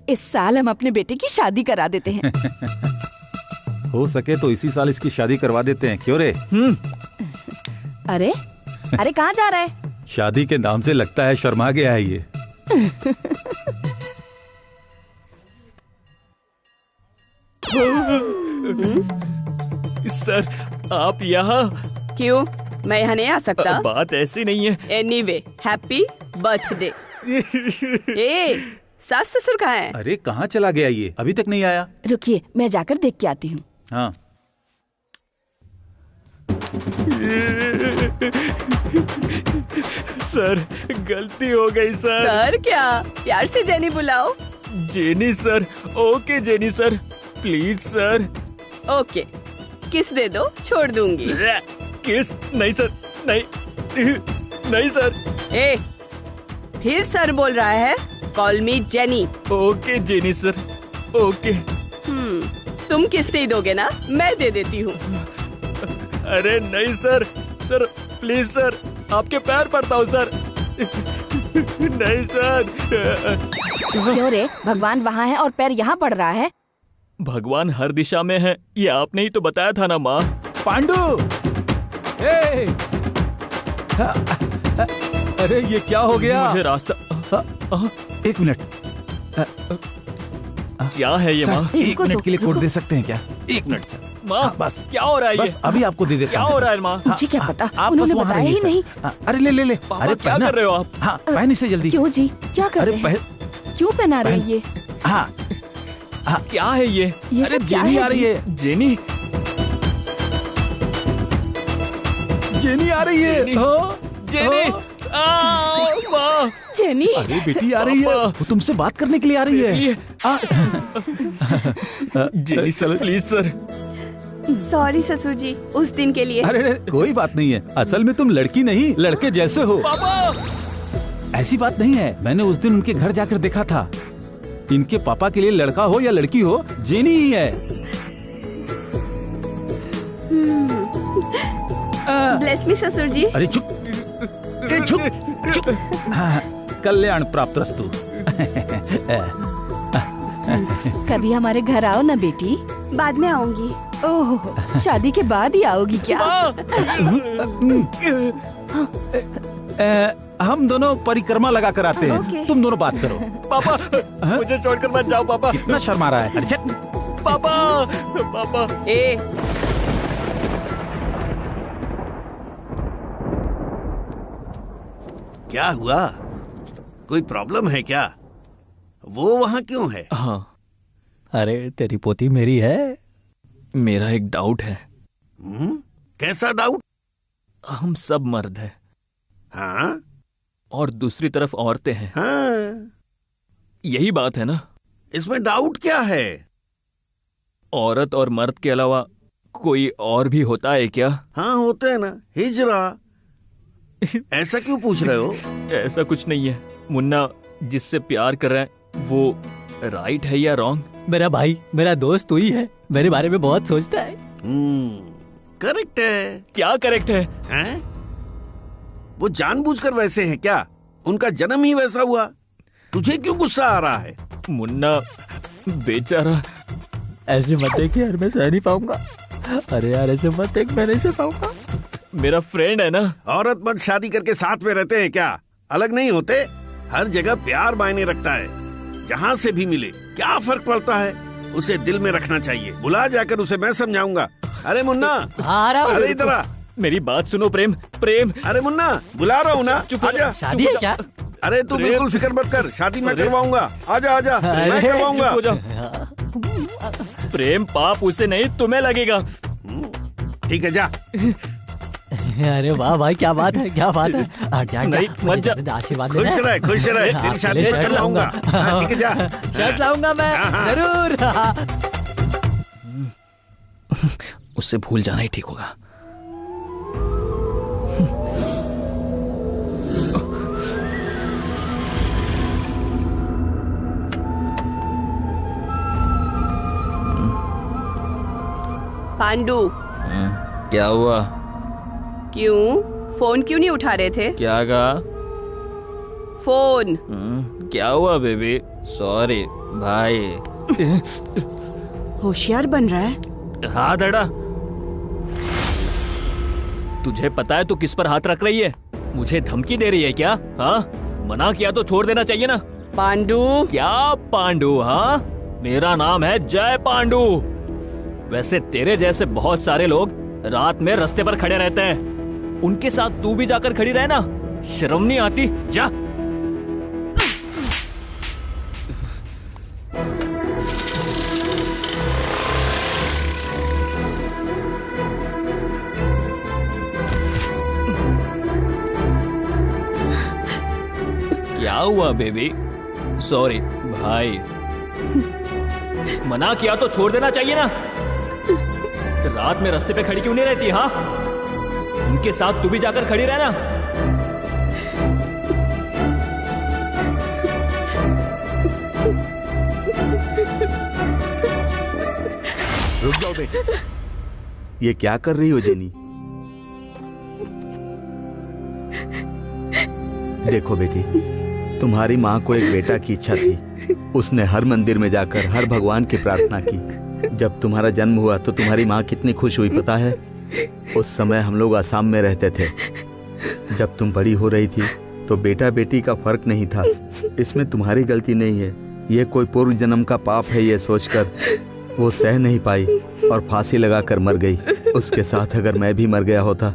इस साल हम अपने बेटे की शादी करा देते हैं। हो सके तो इसी साल इसकी शादी करवा देते हैं। क्यों रे? अरे अरे, कहाँ जा रहा है? शादी के नाम से लगता है शर्मा गया है ये। सर, आप यहाँ क्यों? मैं यहाँ नहीं आ सकता? बात ऐसी नहीं है। Anyway, happy birthday. ए, सास ससुर कहाँ है? अरे कहाँ चला गया ये? अभी तक नहीं आया। रुकिए, मैं जाकर देख के आती हूँ। हाँ। सर, गलती हो गई सर। सर क्या? प्यार से जेनी बुलाओ। Jenny sir. Okay jenny sir, please sir. Okay, किस दे दो, छोड़ दूंगी। किस? नहीं सर, नहीं नहीं सर। ए, फिर सर बोल रहा है? कॉल मी jenny. Okay jenny sir, okay. तुम किस दे दोगे ना? मैं दे देती हूँ। अरे नहीं सर, सर प्लीज सर, आपके पैर पड़ता हूँ सर। नहीं सर। क्यों रे? भगवान वहाँ है और पैर यहाँ पड़ रहा है। भगवान हर दिशा में है, ये आपने ही तो बताया था ना माँ। पांडू! अरे ये क्या हो गया? मुझे रास्ता। 1 मिनट। क्या है ये माँ? 1 मिनट के लिए कोड दे सकते हैं क्या? 1 मिनट सर। माँ बस, क्या हो रहा है? बस अभी आपको दे देता क्या हो रहा है माँ? मुझे क्या पता, आप उन्होंने बस वहाँ बताया ही नहीं। अरे ले ले ले। अरे क्या कर रहे हो आप? हाँ, पहन इसे जल्दी। क्यों जी, क्या कर रहे हैं? क्यों पहना रहे हैं ये? हाँ हाँ, क्या है ये? अरे जेनी आ रही है। जेनी? जेनी आ रही है। जेनी? माँ! जेनी? अरे बेटी आ रही है, वो तुमसे बात करने के लिए आ रही है। Jenny sir, please sir. Sorry ससुर जी, उस दिन के लिए। अरे कोई बात नहीं है, असल में तुम लड़की नहीं लड़के जैसे हो। पापा! ऐसी बात नहीं है, मैंने उस दिन उनके घर जाकर देखा था। इनके पापा के लिए लड़का हो या लड़की हो, जेनी ही है। ब्लेस मी ससुर जी। अरे चुप चुप चुप। हाँ, कल्याण प्राप्त रस्तु। कभी हमारे घर आओ ना बेटी। बाद में आऊंगी। ओह, शादी के बाद ही आओगी क्या? हम दोनों परिक्रमा लगा कर आते हैं, तुम दोनों बात करो। पापा, मुझे छोड़कर मत जाओ पापा। कितना शर्मा रहा है। अरे चल। पापा, पापा। ए, क्या हुआ? कोई प्रॉब्लम है क्या? वो वहाँ क्यों है? हाँ। अरे तेरी पोती मेरी है। मेरा एक डाउट है। कैसा डाउट? हम सब मर्द हैं, हाँ, और दूसरी तरफ औरतें हैं। हाँ, यही बात है ना? इसमें डाउट क्या है? औरत और मर्द के अलावा कोई और भी होता है क्या? हाँ, होते हैं ना, हिजरा। ऐसा क्यों पूछ रहे हो? ऐसा कुछ नहीं है। मुन्ना जिससे प्यार कर रहा है वो राइट है या रॉन्ग? मेरा भाई, मेरा दोस्त तू ही है, मेरे बारे में बहुत सोचता है। करेक्ट है। क्या करेक्ट है? हैं? वो जानबूझकर वैसे हैं क्या? उनका जन्म ही वैसा हुआ। तुझे क्यों गुस्सा आ रहा है? मुन्ना बेचारा। ऐसे मत देख यार, मैं सह नहीं पाऊंगा। अरे यार ऐसे मत देख, मैं नहीं सह पाऊंगा। मेरा फ्रेंड है ना। औरत मर्द शादी करके साथ में रहते हैं क्या? अलग नहीं होते? हर जगह प्यार मायने रखता है। जहाँ से भी मिले क्या फर्क पड़ता है? उसे दिल में रखना चाहिए। बुला जाकर उसे मैं समझाऊंगा। अरे मुन्ना, अरे इधर आ। मेरी बात सुनो प्रेम। प्रेम, अरे मुन्ना, बुला रहा हूँ ना, आजा। शादी है क्या? अरे तू बिल्कुल फिक्र मत कर, शादी मैं करवाऊंगा। आजा आजा, मैं करवाऊंगा। प्रेम, पाप उसे नहीं तुम्हें लगेगा। ठीक है, जा। अरे वाह भाई, क्या बात है, क्या बात है। जा नहीं, मत जा। आशीर्वाद खुश रहे, खुश रहे। तेरी शादी मैं करवाऊंगा। ठीक है, जा। शर्ट लाऊंगा मैं, जरूर। उससे भूल जाना ही ठीक होगा। पांडू, क्या हुआ? क्यों फोन क्यों नहीं उठा रहे थे? क्या कहा? फोन। क्या हुआ बेबी? सॉरी भाई। होशियार बन रहा है। हाथ हटा। तुझे पता है तू किस पर हाथ रख रही है? मुझे धमकी दे रही है क्या? हाँ, मना किया तो छोड़ देना चाहिए ना। पांडू। क्या पांडू? हाँ, मेरा नाम है जय पांडू। वैसे तेरे जैसे बहुत सारे लोग रात में रास्ते पर खड़े रहते हैं। उनके साथ तू भी जाकर खड़ी रहे ना। शर्म नहीं आती? जा। क्या हुआ बेबी? सॉरी भाई। मना किया तो छोड़ देना चाहिए ना। रात में रास्ते पे खड़ी क्यों नहीं रहती? हाँ, उनके साथ तू भी जाकर खड़ी रहना। रुक जाओ बेटी। ये क्या कर रही हो जेनी? देखो बेटी, तुम्हारी माँ को एक बेटा की इच्छा थी। उसने हर मंदिर में जाकर हर भगवान की प्रार्थना की। जब तुम्हारा जन्म हुआ तो तुम्हारी माँ कितनी खुश हुई पता है? उस समय हम लोग असम में रहते थे। जब तुम बड़ी हो रही थी तो बेटा बेटी का फर्क नहीं था। इसमें तुम्हारी गलती नहीं है। ये कोई पूर्व जन्म का पाप है, ये सोचकर वो सह नहीं पाई और फांसी लगाकर मर गई। उसके साथ अगर मैं भी मर गया होता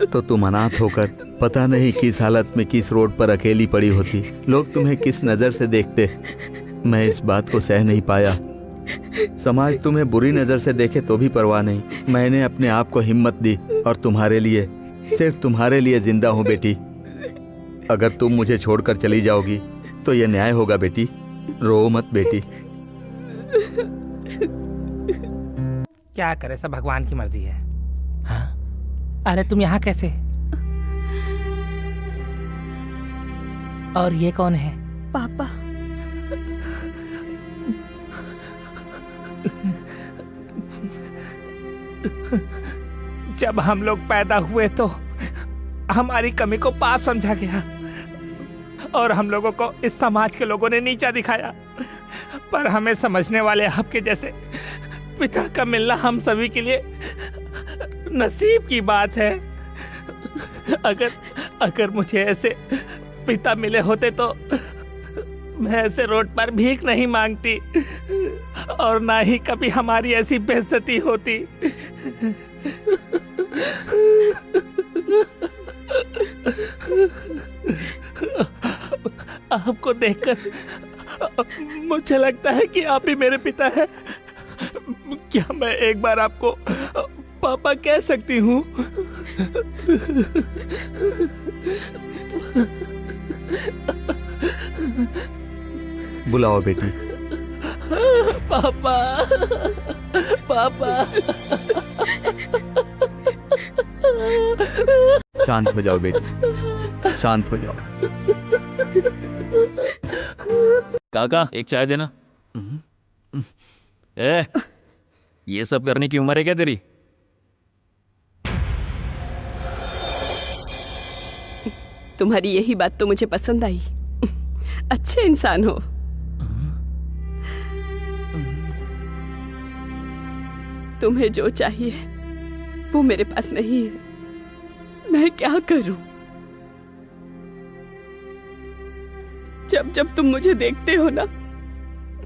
तो तुम अनाथ होकर पता नहीं किस हालत में किस रोड पर अकेली पड़ी होती। लोग तुम्हें किस नज़र से देखते, मैं इस बात को सह नहीं पाया। समाज तुम्हें बुरी नज़र से देखे तो भी परवाह नहीं। मैंने अपने आप को हिम्मत दी और तुम्हारे लिए, सिर्फ तुम्हारे लिए जिंदा हूँ बेटी। अगर तुम मुझे छोड़कर चली जाओगी तो ये न्याय होगा बेटी। रो मत बेटी। क्या करे, सब भगवान की मर्जी है। हाँ? अरे तुम यहाँ कैसे? और ये कौन है? पापा। जब हम लोग पैदा हुए तो हमारी कमी को पाप समझा गया और हम लोगों को इस समाज के लोगों ने नीचा दिखाया। पर हमें समझने वाले आपके जैसे पिता का मिलना हम सभी के लिए नसीब की बात है। अगर मुझे ऐसे पिता मिले होते तो मैं ऐसे रोड पर भीख नहीं मांगती और ना ही कभी हमारी ऐसी बेइज्जती होती। आपको देखकर मुझे लगता है कि आप ही मेरे पिता हैं। क्या मैं एक बार आपको पापा कह सकती हूँ? बुलाओ बेटी। पापा, पापा। शांत हो जाओ बेटी, शांत हो जाओ। काका एक चाय देना। ए, ये सब करने की उम्र है क्या तेरी? तुम्हारी यही बात तो मुझे पसंद आई। अच्छे इंसान हो। तुम्हें जो चाहिए वो मेरे पास नहीं है। मैं क्या करूं? जब जब तुम मुझे देखते हो ना,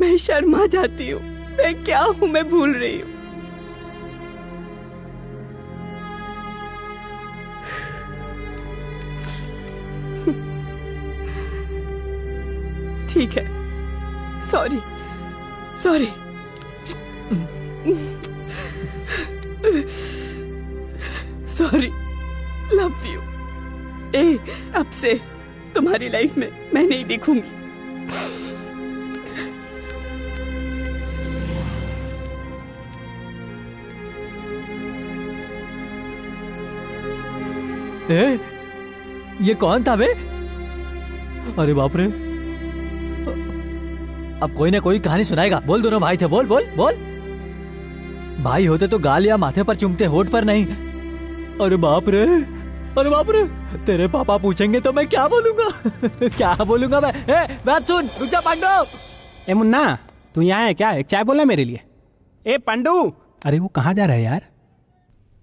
मैं शर्मा जाती हूँ। मैं क्या हूं, मैं भूल रही हूँ। ठीक है, sorry sorry. Sorry, love you. ए, अब से तुम्हारी लाइफ में मैं नहीं दिखूंगी। ए, ये कौन था बे? अरे बाप रे, अब कोई ना कोई कहानी सुनाएगा। बोल, दोनों भाई थे। बोल बोल बोल। भाई होते तो गाल या माथे पर चुमते, होठ पर नहीं। अरे बाप रे, अरे बाप रे, तेरे पापा पूछेंगे तो मैं क्या बोलूंगा? क्या बोलूंगा मैं? बात सुन, रुक जा पांडू। ए मुन्ना, तू यहाँ है क्या? एक चाय बोलना मेरे लिए। ए पांडू। अरे वो कहाँ जा रहा है यार?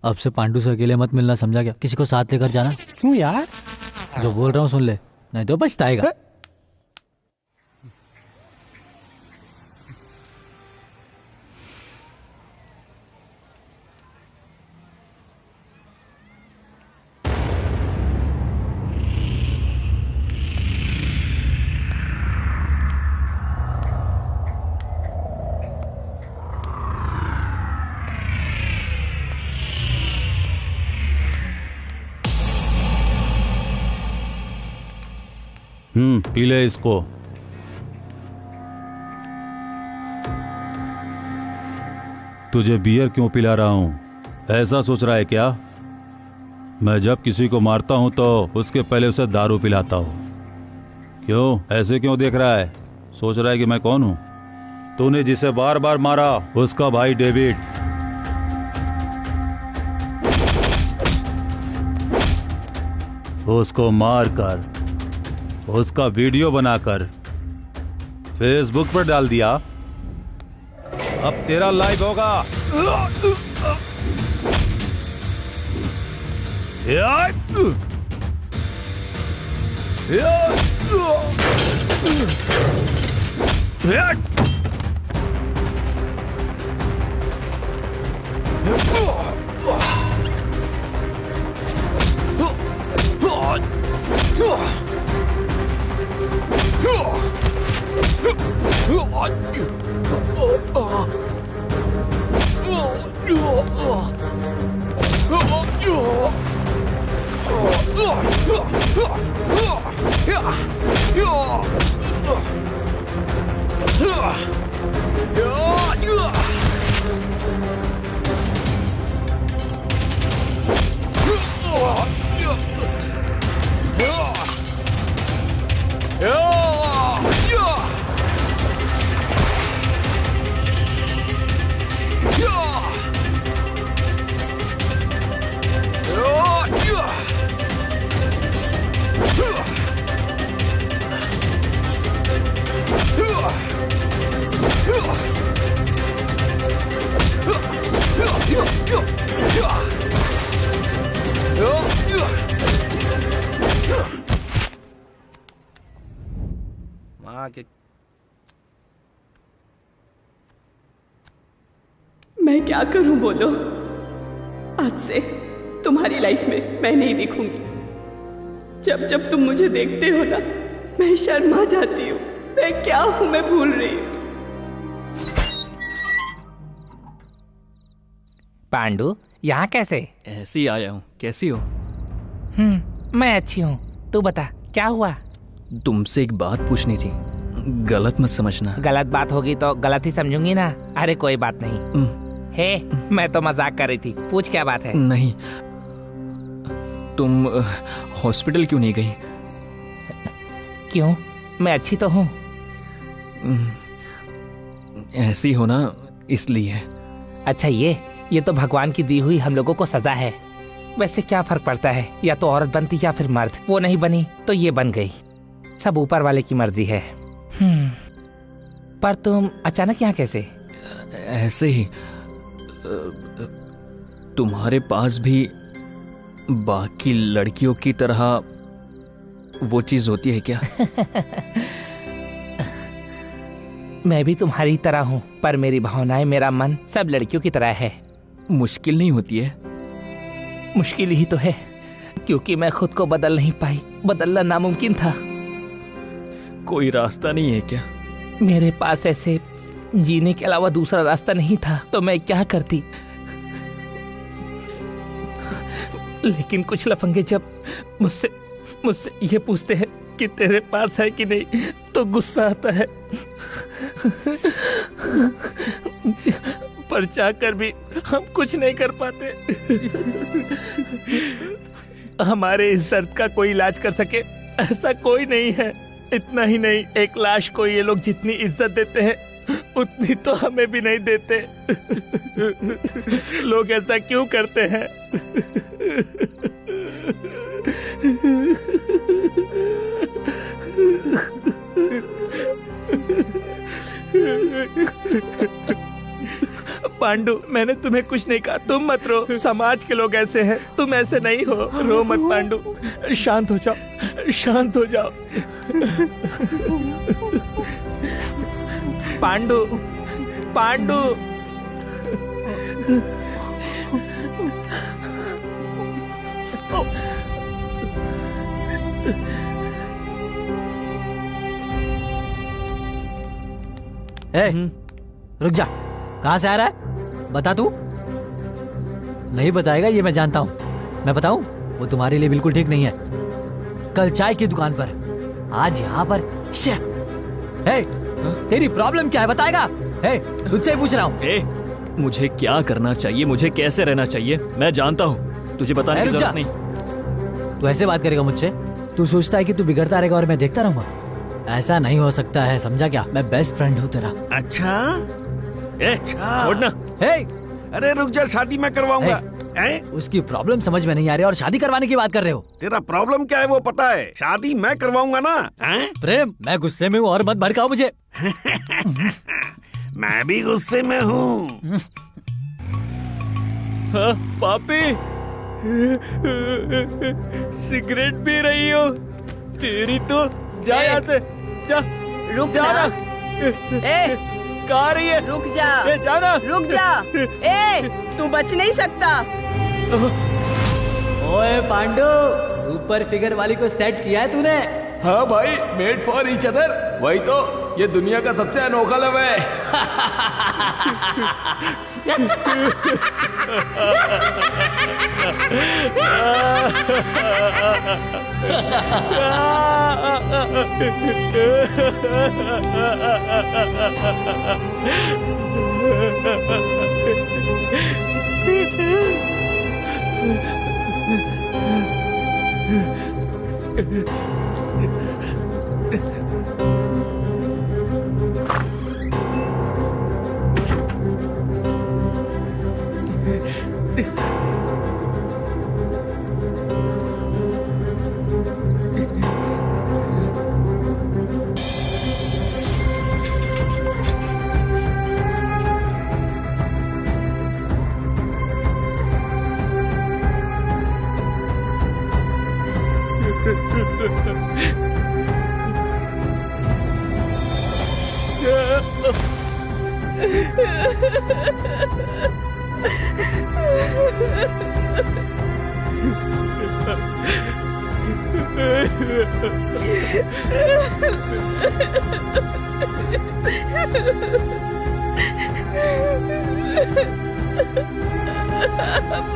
अब से पांडू से अकेले मत मिलना, समझा क्या? किसी को साथ लेकर जाना। क्यों यार? जो बोल रहा हूँ सुन ले, नहीं तो पछताएगा। पी ले इसको। तुझे बियर क्यों पिला रहा हूं? ऐसा सोच रहा है क्या? मैं जब किसी को मारता हूं तो उसके पहले उसे दारू पिलाता हूं। क्यों, ऐसे क्यों देख रहा है? सोच रहा है कि मैं कौन हूं? तूने जिसे बार बार मारा उसका भाई डेविड। उसको मारकर उसका वीडियो बनाकर फेसबुक पर डाल दिया। अब तेरा लाइव होगा। मैं क्या करूं बोलो? आज से तुम्हारी लाइफ में मैं नहीं दिखूंगी। जब जब तुम मुझे देखते हो ना, मैं शर्मा जाती हूँ। मैं क्या हूं, मैं भूल रही हूँ। पांडू, यहाँ कैसे? ऐसे ही आया हूँ। कैसी हो? मैं अच्छी हूँ। तू बता क्या हुआ? तुमसे एक बात पूछनी थी। गलत मत समझना। गलत बात होगी तो गलत ही समझूंगी ना। अरे कोई बात नहीं। हे, मैं तो मजाक कर रही थी। पूछ क्या बात है? नहीं, तुम हॉस्पिटल क्यों नहीं गई? क्यों? मैं अच्छी तो हूँ। ऐसी हो ना, इसलिए। अच्छा, ये तो भगवान की दी हुई हम लोगों को सजा है। वैसे क्या फर्क पड़ता है, या तो औरत बनती या फिर मर्द। वो नहीं बनी तो ये बन गई। सब ऊपर वाले की मर्जी है। पर तुम अचानक यहाँ कैसे? ऐसे ही। तुम्हारे पास भी बाकी लड़कियों की तरह वो चीज होती है क्या? मैं भी तुम्हारी तरह हूँ, पर मेरी भावनाएं, मेरा मन सब लड़कियों की तरह है। मुश्किल नहीं होती है? मुश्किल ही तो है, क्योंकि मैं खुद को बदल नहीं पाई। बदलना नामुमकिन था। कोई रास्ता नहीं है क्या? मेरे पास ऐसे जीने के अलावा दूसरा रास्ता नहीं था, तो मैं क्या करती। लेकिन कुछ लफंगे जब मुझसे ये पूछते हैं कि तेरे पास है कि नहीं, तो गुस्सा आता है। पर चाहकर भी हम कुछ नहीं कर पाते। हमारे इस दर्द का कोई इलाज कर सके ऐसा कोई नहीं है। इतना ही नहीं, एक लाश को ये लोग जितनी इज्जत देते हैं उतनी तो हमें भी नहीं देते। लोग ऐसा क्यों करते हैं? पांडु, मैंने तुम्हें कुछ नहीं कहा। तुम मत रो। समाज के लोग ऐसे हैं, तुम ऐसे नहीं हो। रो मत पांडु, शांत हो जाओ, शांत हो जाओ। पांडु, पांडु। रुक जा, कहाँ से आ रहा है? बता तू। नहीं बताएगा ये मैं जानता हूँ। मैं बताऊँ? वो तुम्हारे लिए बिल्कुल ठीक नहीं है। कल चाय की दुकान पर, आज यहाँ पर। तेरी प्रॉब्लम क्या है बताएगा? तुझसे ही पूछ रहा हूँ। मुझे क्या करना चाहिए, मुझे कैसे रहना चाहिए, मैं जानता हूँ। तुझे बताने की जरूरत नहीं। तू ऐसे बात करेगा मुझसे? तू सोचता है कि तू बिगड़ता रहेगा और मैं देखता रहूंगा? ऐसा नहीं हो सकता है, समझा क्या? मैं बेस्ट फ्रेंड हूँ तेरा। अच्छा? छोड़ना। अरे रुक जा, शादी मैं करवाऊंगा। उसकी प्रॉब्लम समझ में नहीं आ रही और शादी करवाने की बात कर रहे हो। तेरा प्रॉब्लम क्या है वो पता है? शादी मैं करवाऊंगा ना। प्रेम, मैं गुस्से में हूँ और मत भड़काओ मुझे। मैं भी गुस्से में हूँ। पापी, सिगरेट पी रही हो? तेरी तो जा यहाँ से, जा। रुक जा ना। कहाँ रही है? रुक जा। जाना। रुक जा। तू बच नहीं सकता। ओए पांडु, सुपर फिगर वाली को सेट किया है तूने? हाँ भाई, मेड फॉर ईच अदर। वही तो, ये दुनिया का सबसे अनोखा लव है।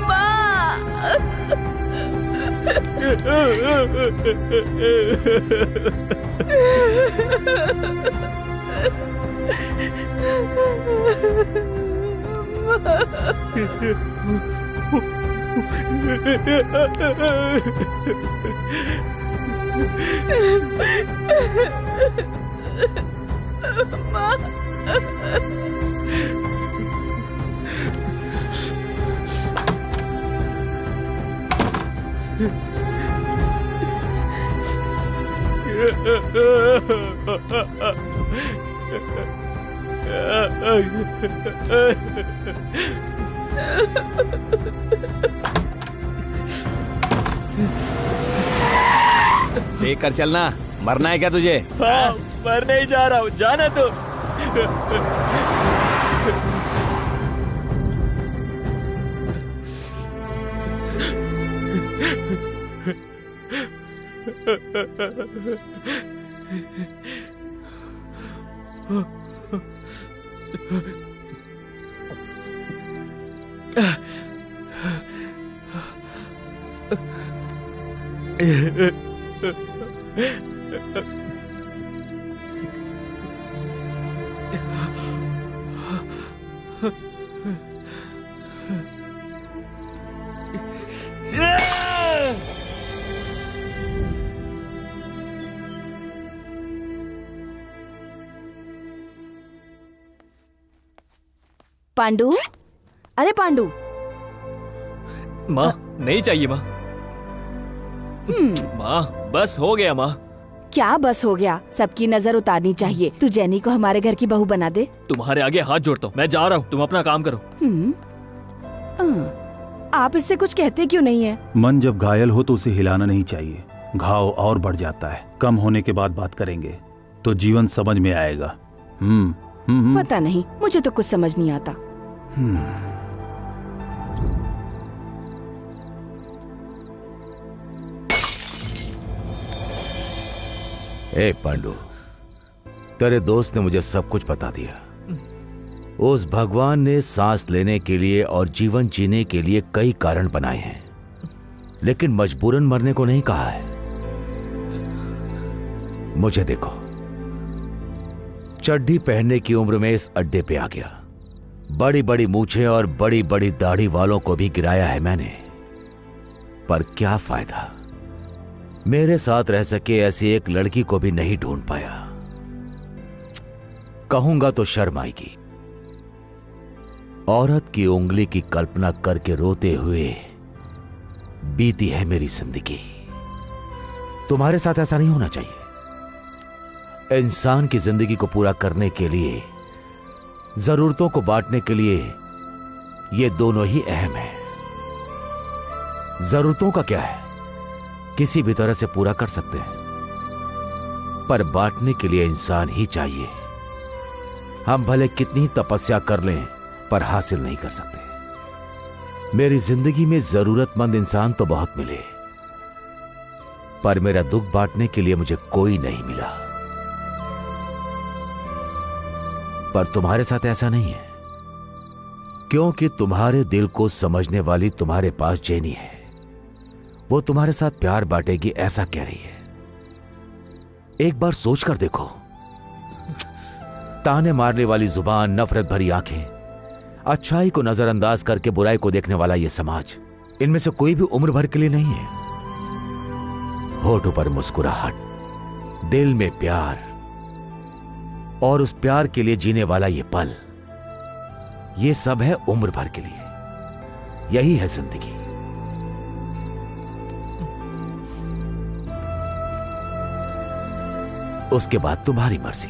माँ। लेकर चलना। मरना है क्या तुझे? हाँ, मरने ही जा रहा हूँ, जाना तो। पांडू, अरे पांडू। माँ नहीं चाहिए माँ। माँ बस हो गया माँ। क्या बस हो गया? सबकी नजर उतारनी चाहिए। तू जेनी को हमारे घर की बहू बना दे। तुम्हारे आगे हाथ जोड़ता हूँ, मैं जा रहा हूँ, तुम अपना काम करो। आप इससे कुछ कहते क्यों नहीं है? मन जब घायल हो तो उसे हिलाना नहीं चाहिए, घाव और बढ़ जाता है। कम होने के बाद बात करेंगे तो जीवन समझ में आएगा। पता नहीं, मुझे तो कुछ समझ नहीं आता। ए पांडु, तेरे दोस्त ने मुझे सब कुछ बता दिया। उस भगवान ने सांस लेने के लिए और जीवन जीने के लिए कई कारण बनाए हैं, लेकिन मजबूरन मरने को नहीं कहा है। मुझे देखो, चड्डी पहनने की उम्र में इस अड्डे पे आ गया। बड़ी बड़ी मूछें और बड़ी बड़ी दाढ़ी वालों को भी गिराया है मैंने, पर क्या फायदा? मेरे साथ रह सके ऐसी एक लड़की को भी नहीं ढूंढ पाया। कहूंगा तो शर्म आएगी। औरत की उंगली की कल्पना करके रोते हुए बीती है मेरी जिंदगी। तुम्हारे साथ ऐसा नहीं होना चाहिए। इंसान की जिंदगी को पूरा करने के लिए, जरूरतों को बांटने के लिए ये दोनों ही अहम है। जरूरतों का क्या है, किसी भी तरह से पूरा कर सकते हैं, पर बांटने के लिए इंसान ही चाहिए। हम भले कितनी तपस्या कर लें पर हासिल नहीं कर सकते। मेरी जिंदगी में जरूरतमंद इंसान तो बहुत मिले, पर मेरा दुख बांटने के लिए मुझे कोई नहीं मिला। पर तुम्हारे साथ ऐसा नहीं है, क्योंकि तुम्हारे दिल को समझने वाली तुम्हारे पास जेनी है। वो तुम्हारे साथ प्यार बांटेगी ऐसा कह रही है। एक बार सोच कर देखो। ताने मारने वाली जुबान, नफरत भरी आंखें, अच्छाई को नजरअंदाज करके बुराई को देखने वाला ये समाज, इनमें से कोई भी उम्र भर के लिए नहीं है। होठों पर मुस्कुराहट, दिल में प्यार और उस प्यार के लिए जीने वाला ये पल, ये सब है उम्र भर के लिए। यही है जिंदगी। उसके बाद तुम्हारी मर्जी।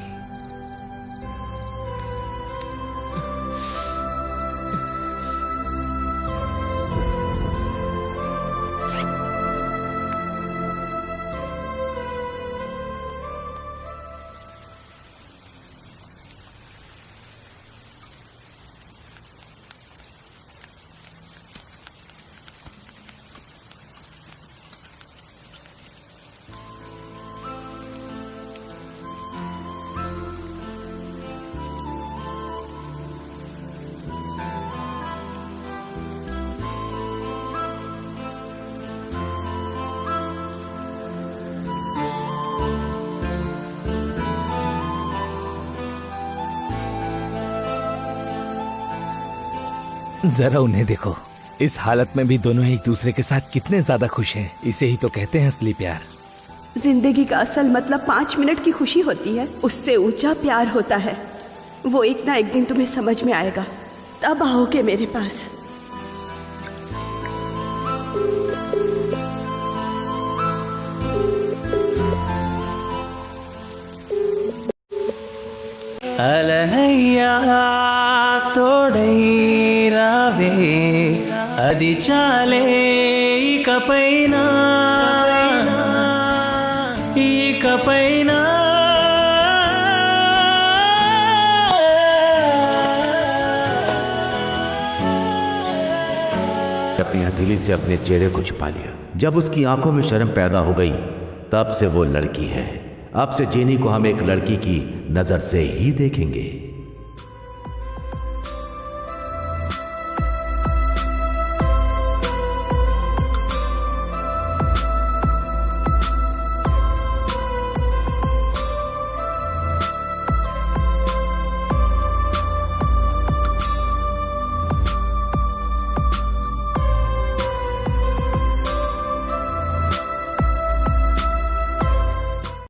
जरा उन्हें देखो, इस हालत में भी दोनों एक दूसरे के साथ कितने ज्यादा खुश हैं। इसे ही तो कहते हैं असली प्यार। जिंदगी का असल मतलब 5 मिनट की खुशी होती है, उससे ऊंचा प्यार होता है। वो एक ना एक दिन तुम्हें समझ में आएगा, तब आओगे मेरे पास। అలనయ్యా తోడై రావే అది చాలే ఇకపైన अपनी हथेली से अपने चेहरे को छुपा लिया। जब उसकी आंखों में शर्म पैदा हो गई तब से वो लड़की है। अब से जेनी को हम एक लड़की की नजर से ही देखेंगे।